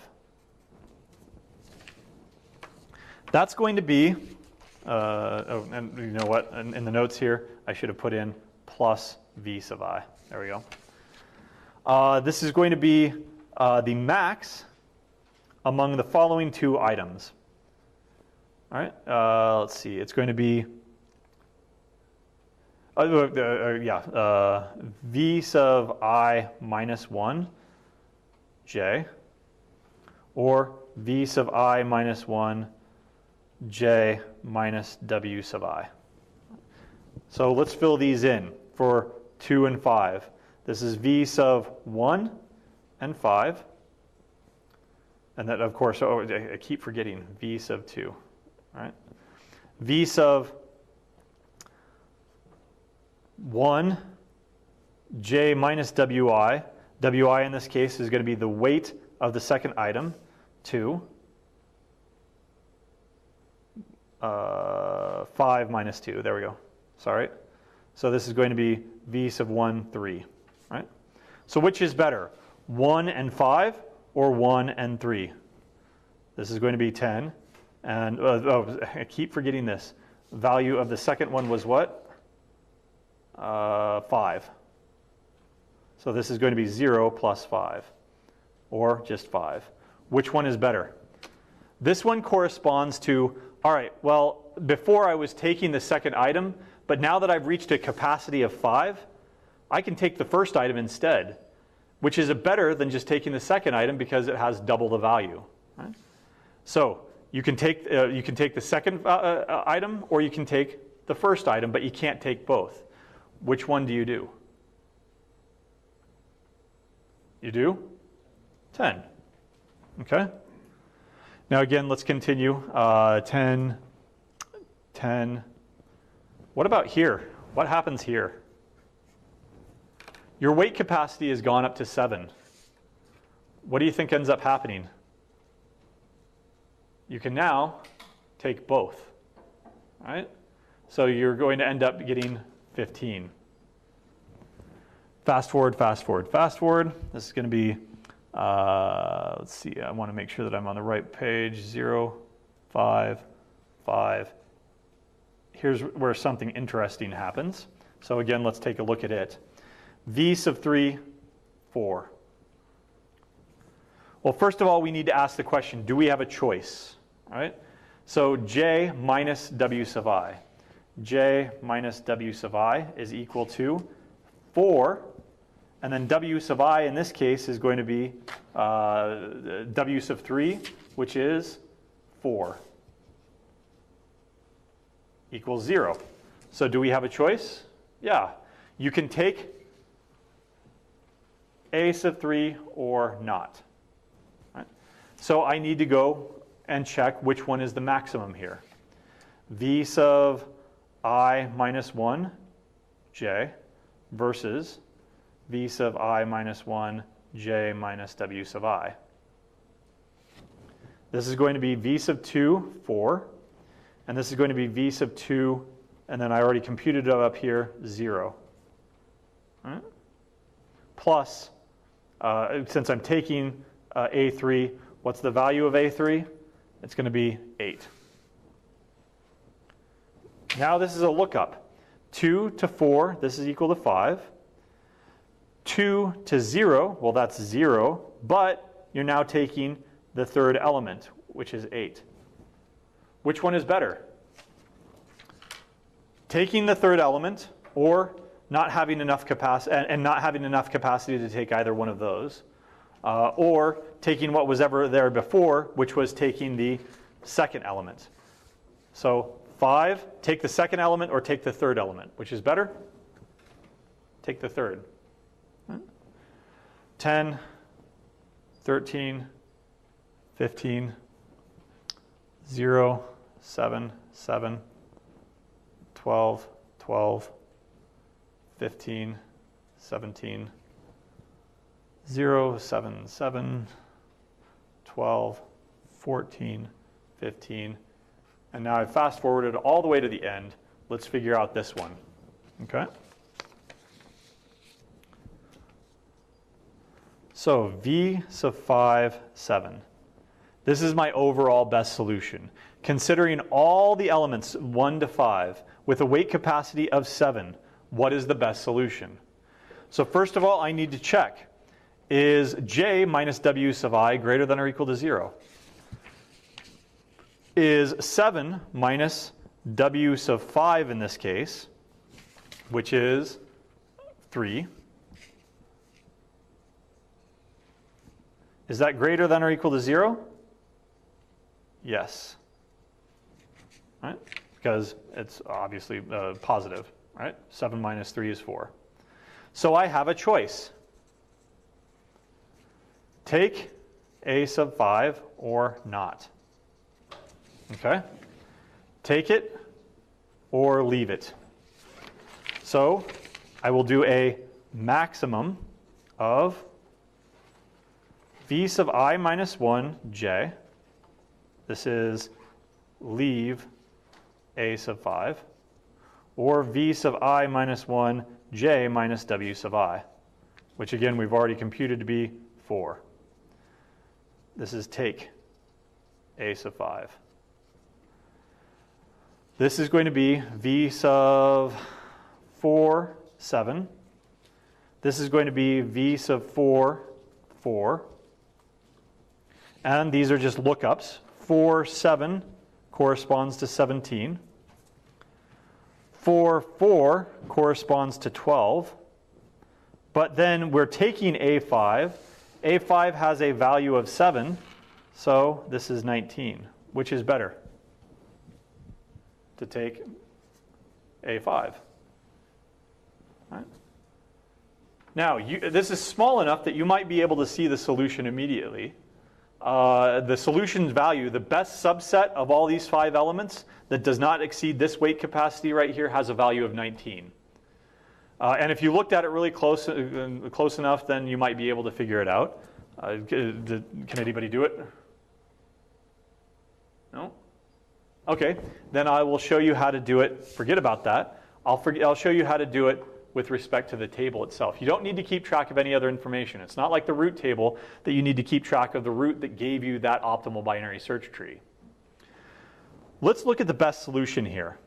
That's going to be, and you know what, in the notes here, I should have put in plus v sub I. There we go. This is going to be the max among the following two items. All right, let's see, it's going to be, v sub I minus 1, j, or v sub I minus 1, j minus w sub I. So let's fill these in for 2 and 5. This is v sub 1 and 5. And then, of course, I keep forgetting v sub 2. All right? V sub 1, j minus wi. Wi in this case is going to be the weight of the second item, 2. 5 minus 2, there we go. Sorry. So this is going to be v sub 1, 3. Right? So which is better, 1 and 5 or 1 and 3? This is going to be 10. And I keep forgetting this. Value of the second one was what? 5. So this is going to be 0 plus 5, or just 5. Which one is better? This one corresponds to, all right, well, before I was taking the second item, but now that I've reached a capacity of 5, I can take the first item instead, which is better than just taking the second item because it has double the value. Right? So you can take the second item, or you can take the first item, but you can't take both. Which one do you do? You do 10. Okay. Now again, let's continue. 10, 10. What about here? What happens here? Your weight capacity has gone up to 7. What do you think ends up happening? You can now take both, right? So you're going to end up getting 15. Fast forward, fast forward, fast forward. This is going to be, let's see, I want to make sure that I'm on the right page. 0, 5, 5. Here's where something interesting happens. So again, let's take a look at it. V sub 3, 4. Well, first of all, we need to ask the question, do we have a choice? All right? So j minus w sub I. J minus w sub I is equal to 4. And then w sub I in this case is going to be w sub 3, which is 4. Equals 0. So do we have a choice? Yeah. You can take a sub 3 or not. Right? So I need to go and check which one is the maximum here. V sub I minus 1, j, versus v sub I minus 1, j minus w sub I. This is going to be v sub 2, 4. And this is going to be v sub 2, and then I already computed it up here, 0. All right? Plus, since I'm taking A3, what's the value of A3? It's going to be 8. Now this is a lookup. 2 to 4, this is equal to 5. 2 to 0, well that's 0, but you're now taking the third element, which is 8. Which one is better? Taking the third element, or not having enough capacity, and not having enough capacity to take either one of those, or taking what was ever there before, which was taking the second element. So 5, take the second element or take the third element. Which is better? Take the third. 10, 13, 15, 0, 7, 7, 12, 12, 15, 17, 0, 7, 7, 12, 14, 15. And now I've fast forwarded all the way to the end. Let's figure out this one. Okay? So v sub 5, 7. This is my overall best solution. Considering all the elements 1 to 5 with a weight capacity of 7, what is the best solution? So first of all, I need to check, is j minus w sub I greater than or equal to 0? Is 7 minus w sub 5 in this case, which is 3, is that greater than or equal to 0? Yes. Right? Because it's obviously positive, right? 7 minus 3 is 4. So I have a choice. Take a sub 5 or not. Okay? Take it or leave it. So I will do a maximum of v sub I minus 1 j. This is leave a sub 5. Or v sub I minus 1 j minus w sub I, which again we've already computed to be 4. This is take a sub 5. This is going to be v sub 4, 7. This is going to be v sub 4, 4. And these are just lookups. 4, 7 corresponds to 17. 4, 4 corresponds to 12. But then we're taking A5. A5 has a value of 7, so this is 19. Which is better? To take A5. Right? Now, this is small enough that you might be able to see the solution immediately. The solution's value, the best subset of all these 5 elements that does not exceed this weight capacity right here, has a value of 19. And if you looked at it really close enough, then you might be able to figure it out. Can anybody do it? No? Okay, then I will show you how to do it. Forget about that. I'll show you how to do it with respect to the table itself. You don't need to keep track of any other information. It's not like the root table that you need to keep track of the root that gave you that optimal binary search tree. Let's look at the best solution here.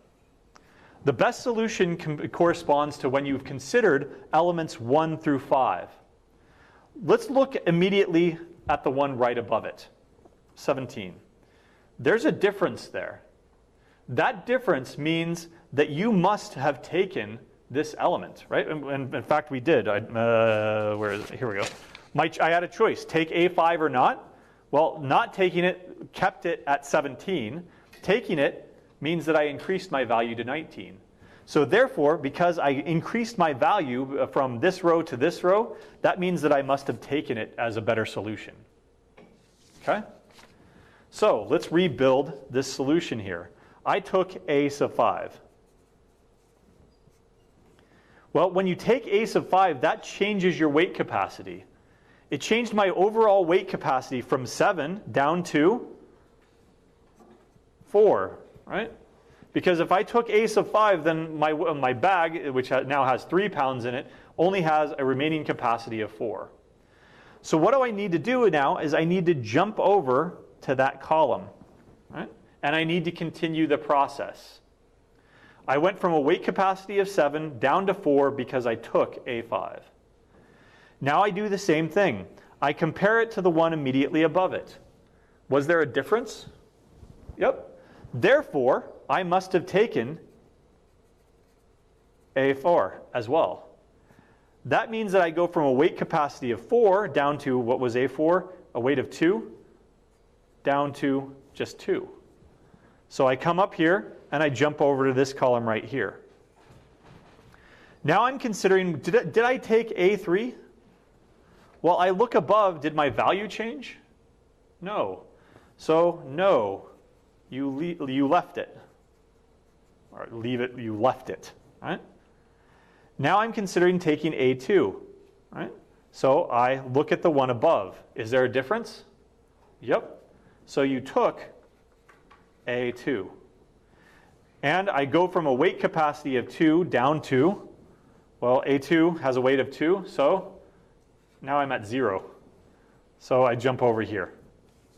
The best solution corresponds to when you've considered elements 1 through 5. Let's look immediately at the one right above it, 17. There's a difference there. That difference means that you must have taken this element, right? And in fact, we did. Where is it? Here we go. I had a choice, take A5 or not. Well, not taking it kept it at 17. Taking it means that I increased my value to 19. So therefore, because I increased my value from this row to this row, that means that I must have taken it as a better solution. Okay? So let's rebuild this solution here. I took a sub 5. Well, when you take a sub 5, that changes your weight capacity. It changed my overall weight capacity from 7 down to 4, right? Because if I took a sub 5, then my bag, which now has 3 pounds in it, only has a remaining capacity of 4. So what do I need to do now is I need to jump over to that column, right? And I need to continue the process. I went from a weight capacity of 7 down to 4 because I took A5. Now I do the same thing. I compare it to the one immediately above it. Was there a difference? Yep. Therefore, I must have taken A4 as well. That means that I go from a weight capacity of 4 down to, what was A4? A weight of 2 down to just 2. So I come up here and I jump over to this column right here. Now I'm considering, did I take A3? Well, I look above, did my value change? No. So no, you left it. Or leave it, you left it, right? Now I'm considering taking A2, right? So I look at the one above. Is there a difference? Yep. So you took A2. And I go from a weight capacity of 2 down to, well, A2 has a weight of 2, so now I'm at 0. So I jump over here.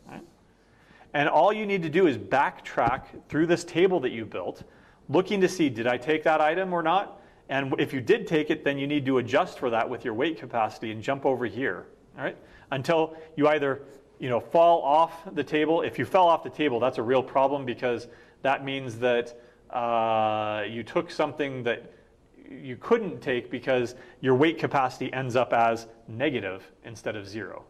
Right? And all you need to do is backtrack through this table that you built, looking to see, did I take that item or not? And if you did take it, then you need to adjust for that with your weight capacity and jump over here, all right? Until you either fall off the table. If you fell off the table, that's a real problem, because that means that you took something that you couldn't take because your weight capacity ends up as negative instead of 0.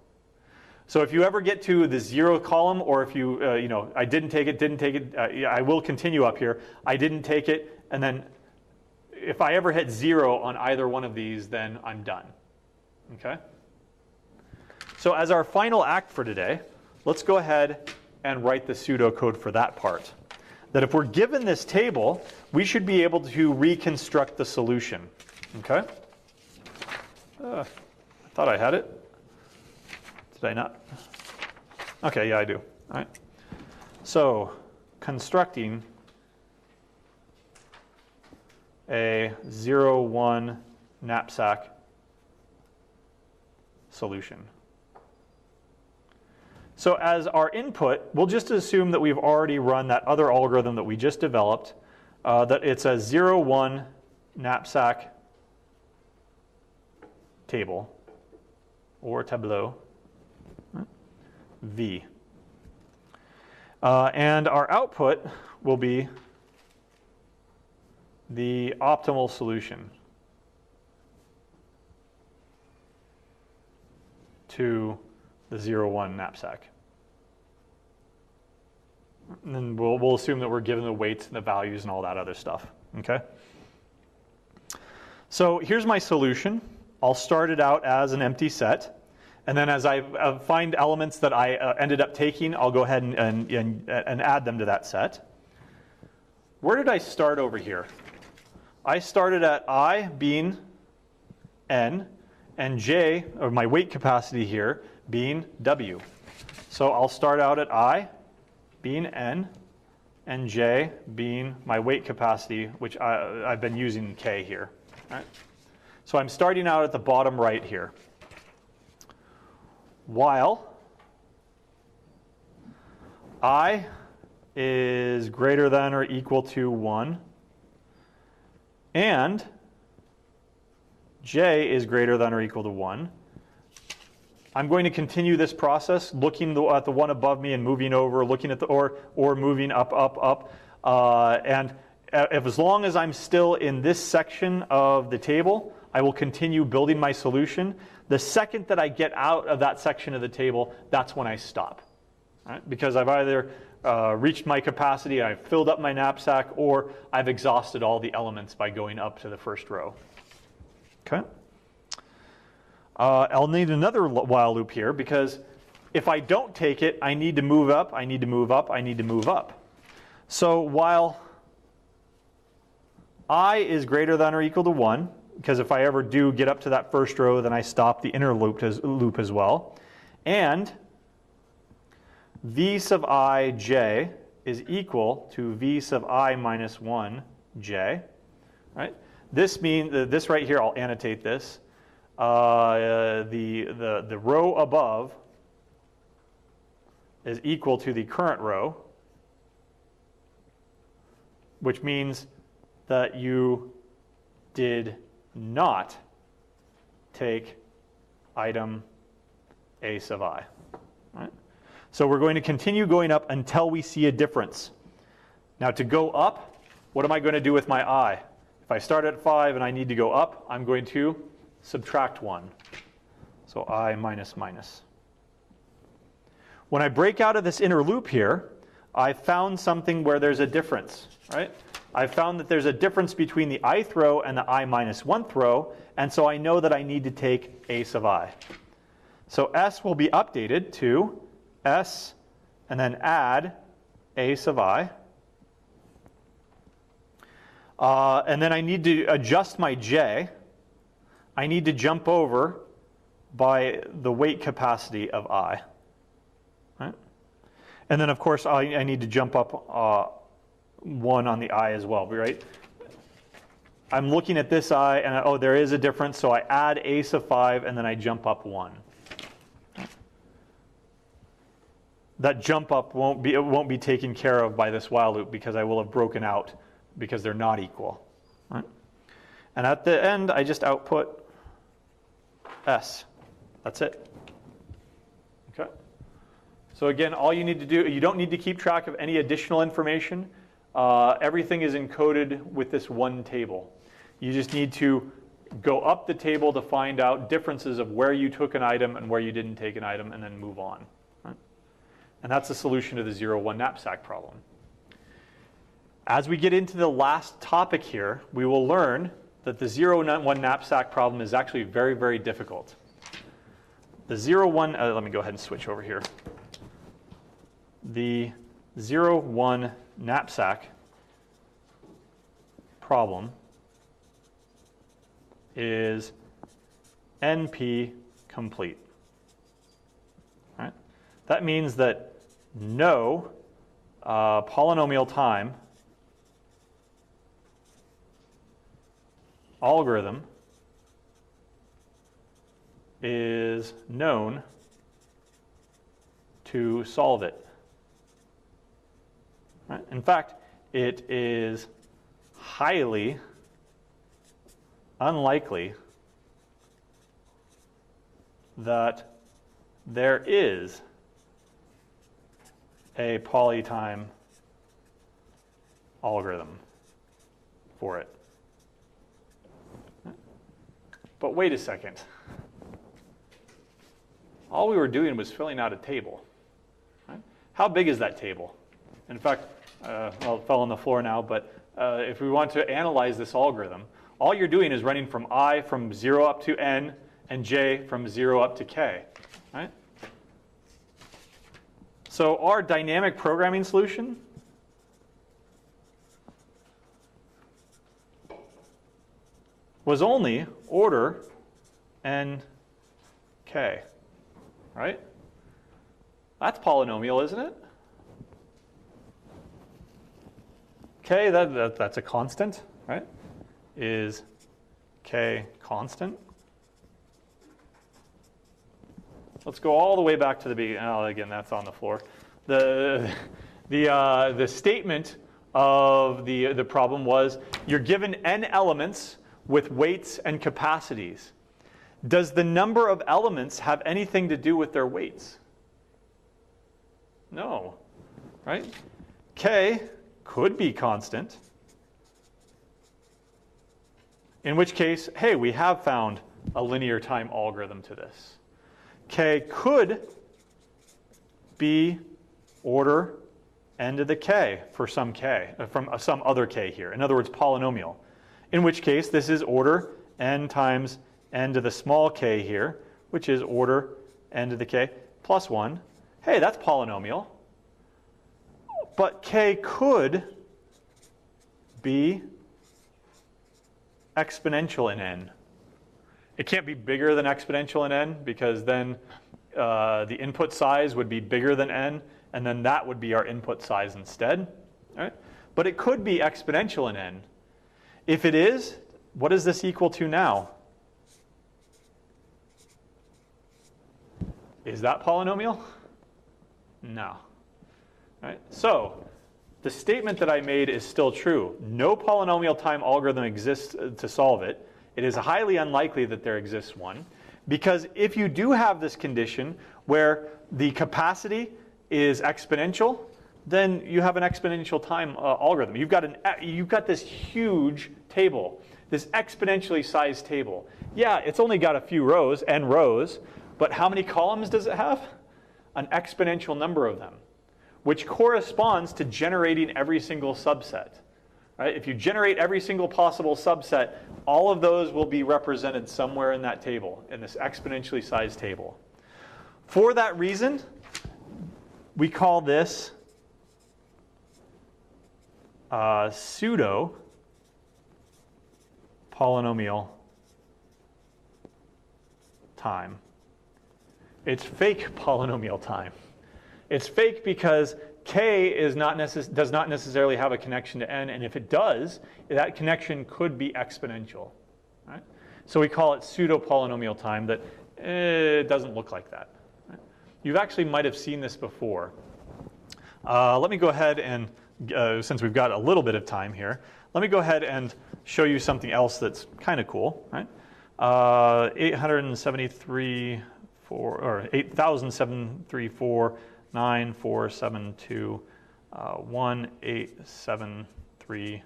So if you ever get to the 0 column, or if you, I didn't take it, I will continue up here, I didn't take it, and then if I ever hit 0 on either one of these, then I'm done, okay? So as our final act for today, let's go ahead and write the pseudocode for that part. That if we're given this table, we should be able to reconstruct the solution, okay? I thought I had it. Did I not? Okay, yeah, I do. All right. So, constructing a 0, 1 knapsack solution. So as our input, we'll just assume that we've already run that other algorithm that we just developed, that it's a 0, 1 knapsack table or tableau. V. And our output will be the optimal solution to the 0, 1 knapsack. And then we'll assume that we're given the weights and the values and all that other stuff. Okay? So here's my solution. I'll start it out as an empty set. And then as I find elements that I ended up taking, I'll go ahead and add them to that set. Where did I start over here? I started at I being N, and J, or my weight capacity here, being W. So I'll start out at I being N, and J being my weight capacity, which I've been using K here. All right? So I'm starting out at the bottom right here. While I is greater than or equal to 1, and J is greater than or equal to 1, I'm going to continue this process, looking at the one above me and moving over, looking at the or moving up, and as long as I'm still in this section of the table, I will continue building my solution. The second that I get out of that section of the table, that's when I stop. Right? Because I've either reached my capacity, I've filled up my knapsack, or I've exhausted all the elements by going up to the first row. Okay. I'll need another while loop here, because if I don't take it, I need to move up, I need to move up, I need to move up. So while I is greater than or equal to 1, because if I ever do get up to that first row, then I stop the inner loop as well. And V sub I j is equal to V sub I minus 1 j. Right? This means this right here, I'll annotate this. The row above is equal to the current row, which means that you did not take item A sub I. Right? So we're going to continue going up until we see a difference. Now to go up, what am I going to do with my I? If I start at 5 and I need to go up, I'm going to subtract 1. So I minus minus. When I break out of this inner loop here, I found something where there's a difference, right? I found that there's a difference between the ith row and the I minus 1th row, and so I know that I need to take A sub I. So S will be updated to S and then add A sub I. And then I need to adjust my J. I need to jump over by the weight capacity of I. Right? And then, of course, I need to jump up 1 on the I as well, right? I'm looking at this I, and oh, there is a difference, so I add A sub 5, and then I jump up 1. that jump up won't be taken care of by this while loop because I will have broken out because they're not equal. Right? And at the end, I just output S. That's it. Okay. So again, all you need to do, you don't need to keep track of any additional information. Everything is encoded with this one table. You just need to go up the table to find out differences of where you took an item and where you didn't take an item, and then move on. Right? And that's the solution to the 0-1 knapsack problem. As we get into the last topic here, we will learn that the 0-1 knapsack problem is actually very, very difficult. The 0-1, let me go ahead and switch over here. The 0-1 knapsack problem is NP complete. Right? That means that no polynomial time algorithm is known to solve it. Right? In fact, it is highly unlikely that there is a polytime algorithm for it. But wait a second. All we were doing was filling out a table. Right? How big is that table? In fact, well, it fell on the floor now, but if we want to analyze this algorithm, all you're doing is running from I from 0 up to n and j from 0 up to k. Right? So our dynamic programming solution was only order n k. Right? That's polynomial, isn't it? K, that's a constant, right? Is k constant? Let's go all the way back to the beginning. Oh, again, that's on the floor. The statement of the problem was you're given n elements with weights and capacities. Does the number of elements have anything to do with their weights? No, right? K could be constant, in which case, hey, we have found a linear time algorithm to this. K could be order n to the k for some k, from some other k here. In other words, polynomial. In which case, this is order n times n to the small k here, which is order n to the k plus 1. Hey, that's polynomial. But k could be exponential in n. It can't be bigger than exponential in n because then the input size would be bigger than n, and then that would be our input size instead. All right? But it could be exponential in n. If it is, what is this equal to now? Is that polynomial? No. Right? So the statement that I made is still true. No polynomial time algorithm exists to solve it. It is highly unlikely that there exists one, because if you do have this condition where the capacity is exponential, then you have an exponential time algorithm. You've got this huge table, this exponentially sized table. Yeah, it's only got a few rows, n rows, but how many columns does it have? An exponential number of them, which corresponds to generating every single subset. Right? If you generate every single possible subset, all of those will be represented somewhere in that table, in this exponentially sized table. For that reason, we call this pseudo polynomial time. It's fake polynomial time. It's fake because k does not necessarily have a connection to n, and if it does, that connection could be exponential. Right? So we call it pseudo polynomial time. That it doesn't look like that. Right? You actually might have seen this before. Let me go ahead and, since we've got a little bit of time here, let me go ahead and show you something else that's kind of cool, right? 873, or 8,734, 9472, 1873,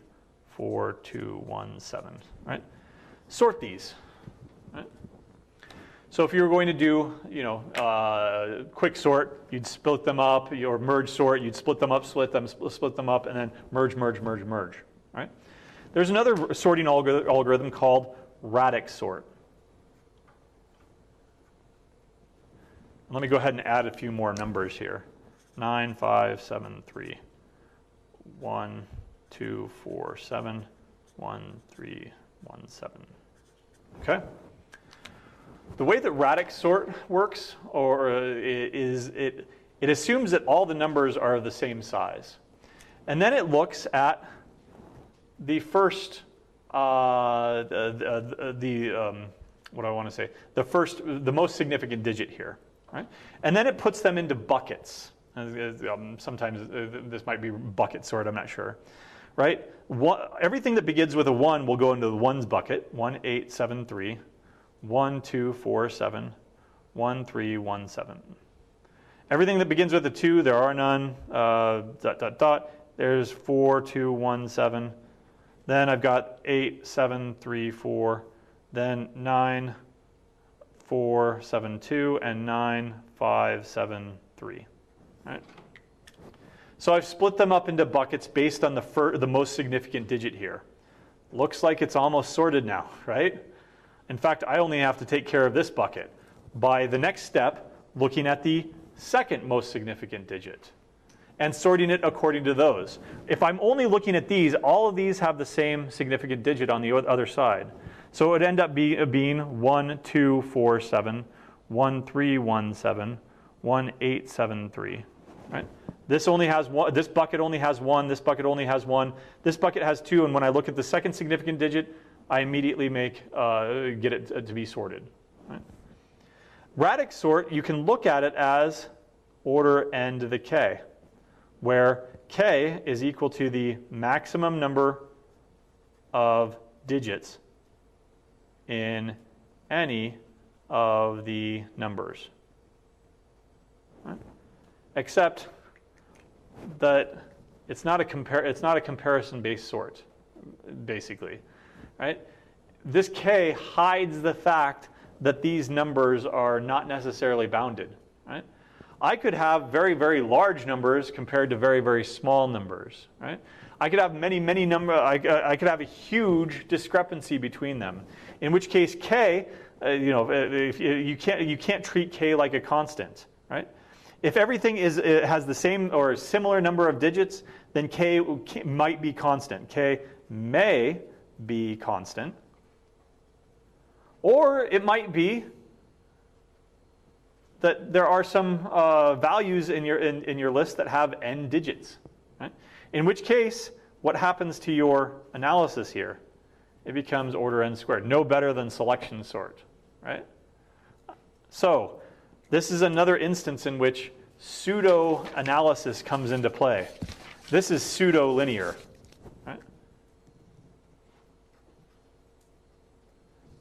4217, right? Sort these, right? So if you were going to do, quick sort, you'd split them up, or merge sort, you'd split them up, split them up, and then merge, right? There's another sorting algorithm called radix sort. Let me go ahead and add a few more numbers here. 9, 5, 7, 3, 1, 2, 4, 7, 1, 3, 1, 7. Okay? The way that radix sort works is it assumes that all the numbers are the same size. And then it looks at the first, the most significant digit here, right? And then it puts them into buckets. Sometimes this might be bucket sort, I'm not sure, right? Everything that begins with a 1 will go into the ones bucket, 1, 8, 7, 3, 1, 2, 4, 7, 1, 3, 1, 7. Everything that begins with a 2, there are none, ... There's 4, 2, 1, 7. Then I've got 8, 7, 3, 4. Then 9, 4, 7, 2, and 9, 5, 7, 3. Right? So I've split them up into buckets based on the most significant digit here. Looks like it's almost sorted now, right? In fact, I only have to take care of this bucket by the next step, looking at the second most significant digit and sorting it according to those. If I'm only looking at these, all of these have the same significant digit on the other side. So it would end up being 1, 2, 4, 7, 1, 3, 1, 7, 1, 8, 7, 3. Right? This only has one. This bucket only has 1. This bucket only has 1. This bucket has 2. And when I look at the second significant digit, I immediately get it to be sorted. Right? Radix sort, you can look at it as order n to the k, where k is equal to the maximum number of digits in any of the numbers. Right? Except that it's not a comparison-based sort, basically. Right? This k hides the fact that these numbers are not necessarily bounded. Right? I could have very, very large numbers compared to very, very small numbers. Right? I could have many numbers. I could have a huge discrepancy between them. In which case, k, if you can't treat k like a constant. Right? If everything has the same or similar number of digits, then k might be constant. K may be constant, or it might be that there are some values in your list that have n digits. Right? In which case, what happens to your analysis here? It becomes order n squared, no better than selection sort. Right? So this is another instance in which pseudo-analysis comes into play. This is pseudo-linear. Right?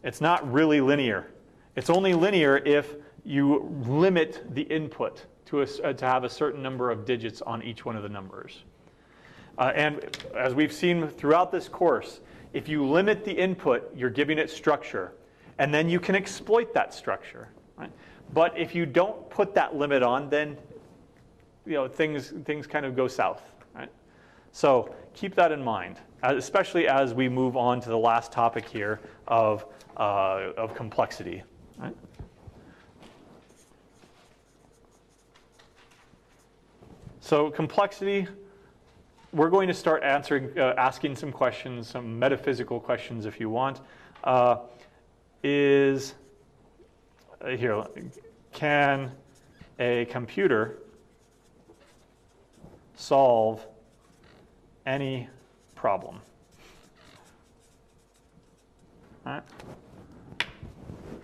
It's not really linear. It's only linear if you limit the input to have a certain number of digits on each one of the numbers. And as we've seen throughout this course, if you limit the input, you're giving it structure. And then you can exploit that structure. Right? But if you don't put that limit on, then things kind of go south. Right? So keep that in mind, especially as we move on to the last topic here of complexity. Right? So complexity, we're going to start asking some questions, some metaphysical questions if you want. Can a computer solve any problem? All right.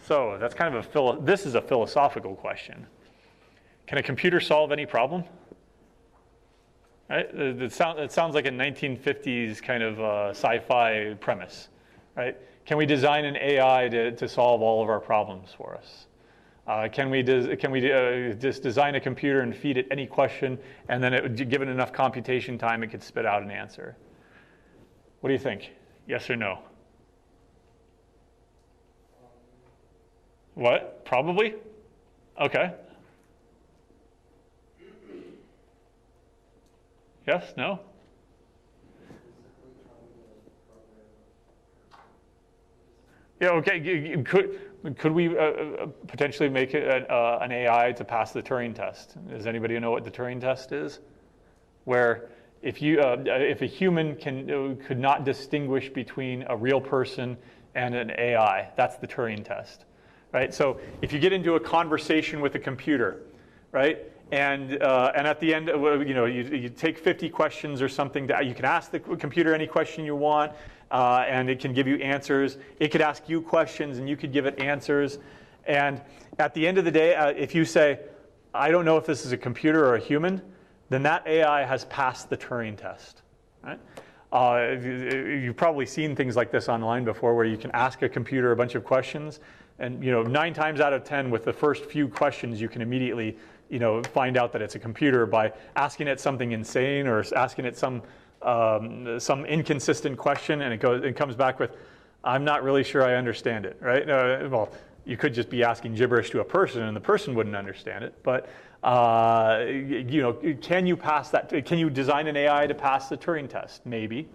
So that's kind of this is a philosophical question. Can a computer solve any problem? right? It sounds like a 1950s kind of sci-fi premise, right? Can we design an AI to solve all of our problems for us? Can we just design a computer and feed it any question, and then given enough computation time, it could spit out an answer? What do you think? Yes or no? What? Probably? Okay. Yes? No? Yeah, okay. Could we potentially make it an AI to pass the Turing test? Does anybody know what the Turing test is? Where if a human could not distinguish between a real person and an AI, that's the Turing test, right? So if you get into a conversation with a computer, right, and at the end, you take 50 questions or something. You can ask the computer any question you want, and it can give you answers. It could ask you questions, and you could give it answers. And at the end of the day, if you say, "I don't know if this is a computer or a human," then that AI has passed the Turing test, right? You've probably seen things like this online before, where you can ask a computer a bunch of questions, and 9 times out of 10, with the first few questions, you can immediately find out that it's a computer by asking it something insane or asking it some inconsistent question, and it comes back with, "I'm not really sure I understand it," right? Well, you could just be asking gibberish to a person, and the person wouldn't understand it. But can you pass that? Can you design an AI to pass the Turing test? Maybe.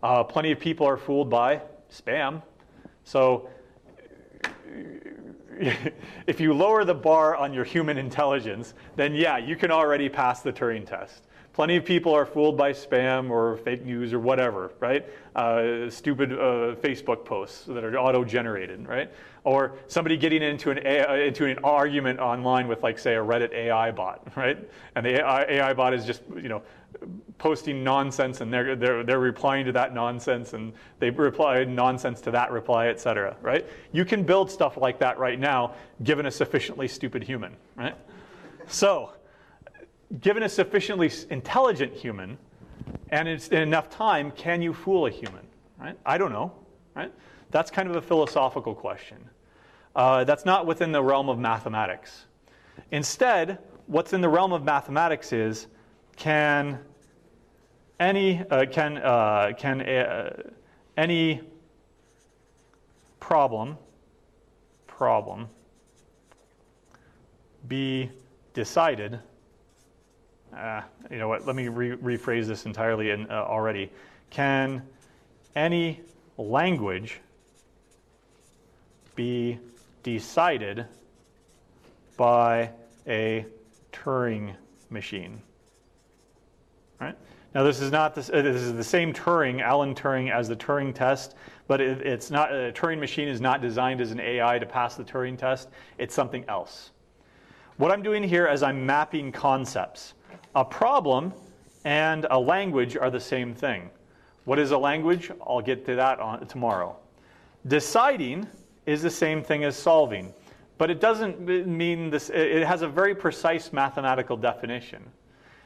Plenty of people are fooled by spam. So if you lower the bar on your human intelligence, then yeah, you can already pass the Turing test. Plenty of people are fooled by spam or fake news or whatever, right? Stupid Facebook posts that are auto-generated, right? Or somebody getting into an argument online with, like, say, a Reddit AI bot, right? And the AI bot is just, posting nonsense, and they're replying to that nonsense, and they reply nonsense to that reply, et cetera, right? You can build stuff like that right now, given a sufficiently stupid human, right? So, given a sufficiently intelligent human, and it's in enough time, can you fool a human, right? I don't know, right? That's kind of a philosophical question. That's not within the realm of mathematics. Instead, what's in the realm of mathematics is, can any problem be decided? You know what? Let me rephrase this entirely already. Can any language be decided by a Turing machine? Right? Now, this is not this is the same Turing, Alan Turing, as the Turing test, but it's not. A Turing machine is not designed as an AI to pass the Turing test. It's something else. What I'm doing here is I'm mapping concepts. A problem and a language are the same thing. What is a language? I'll get to that tomorrow. Deciding is the same thing as solving, but it doesn't mean this. It has a very precise mathematical definition.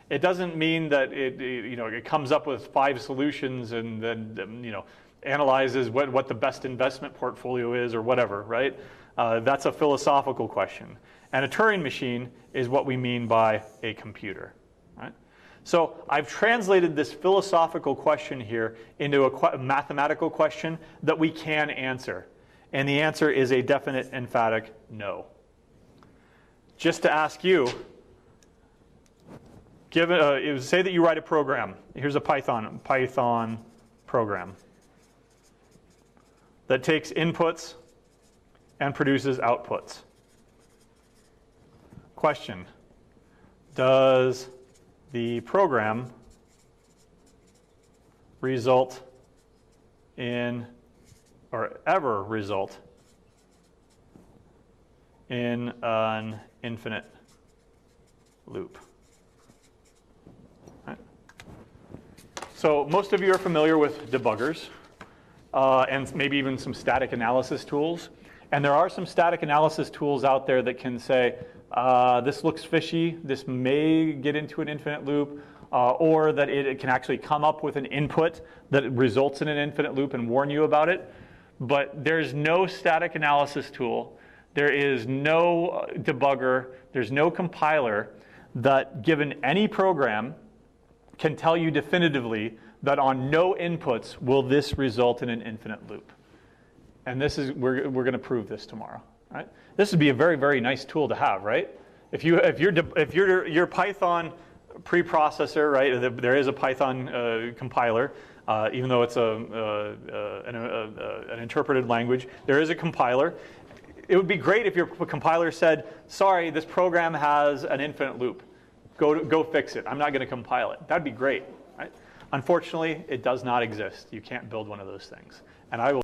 It doesn't mean that it comes up with 5 solutions and then analyzes what the best investment portfolio is or whatever, right? That's a philosophical question. And a Turing machine is what we mean by a computer, right? So I've translated this philosophical question here into a mathematical question that we can answer. And the answer is a definite, emphatic no. Just to ask you, say that you write a program. Here's a Python program that takes inputs and produces outputs. Question: does the program result in, or ever result in, an infinite loop? Right. So most of you are familiar with debuggers and maybe even some static analysis tools. And there are some static analysis tools out there that can say, this looks fishy, this may get into an infinite loop, or that it can actually come up with an input that results in an infinite loop and warn you about it. But there's no static analysis tool. There is no debugger. There's no compiler that, given any program, can tell you definitively that on no inputs will this result in an infinite loop. And this is we're going to prove this tomorrow. Right? This would be a very, very nice tool to have, right? If your Python preprocessor, right? There is a Python compiler, even though it's an interpreted language. There is a compiler. It would be great if your compiler said, "Sorry, this program has an infinite loop. Go fix it. I'm not going to compile it." That'd be great, right? Unfortunately, it does not exist. You can't build one of those things, and I will.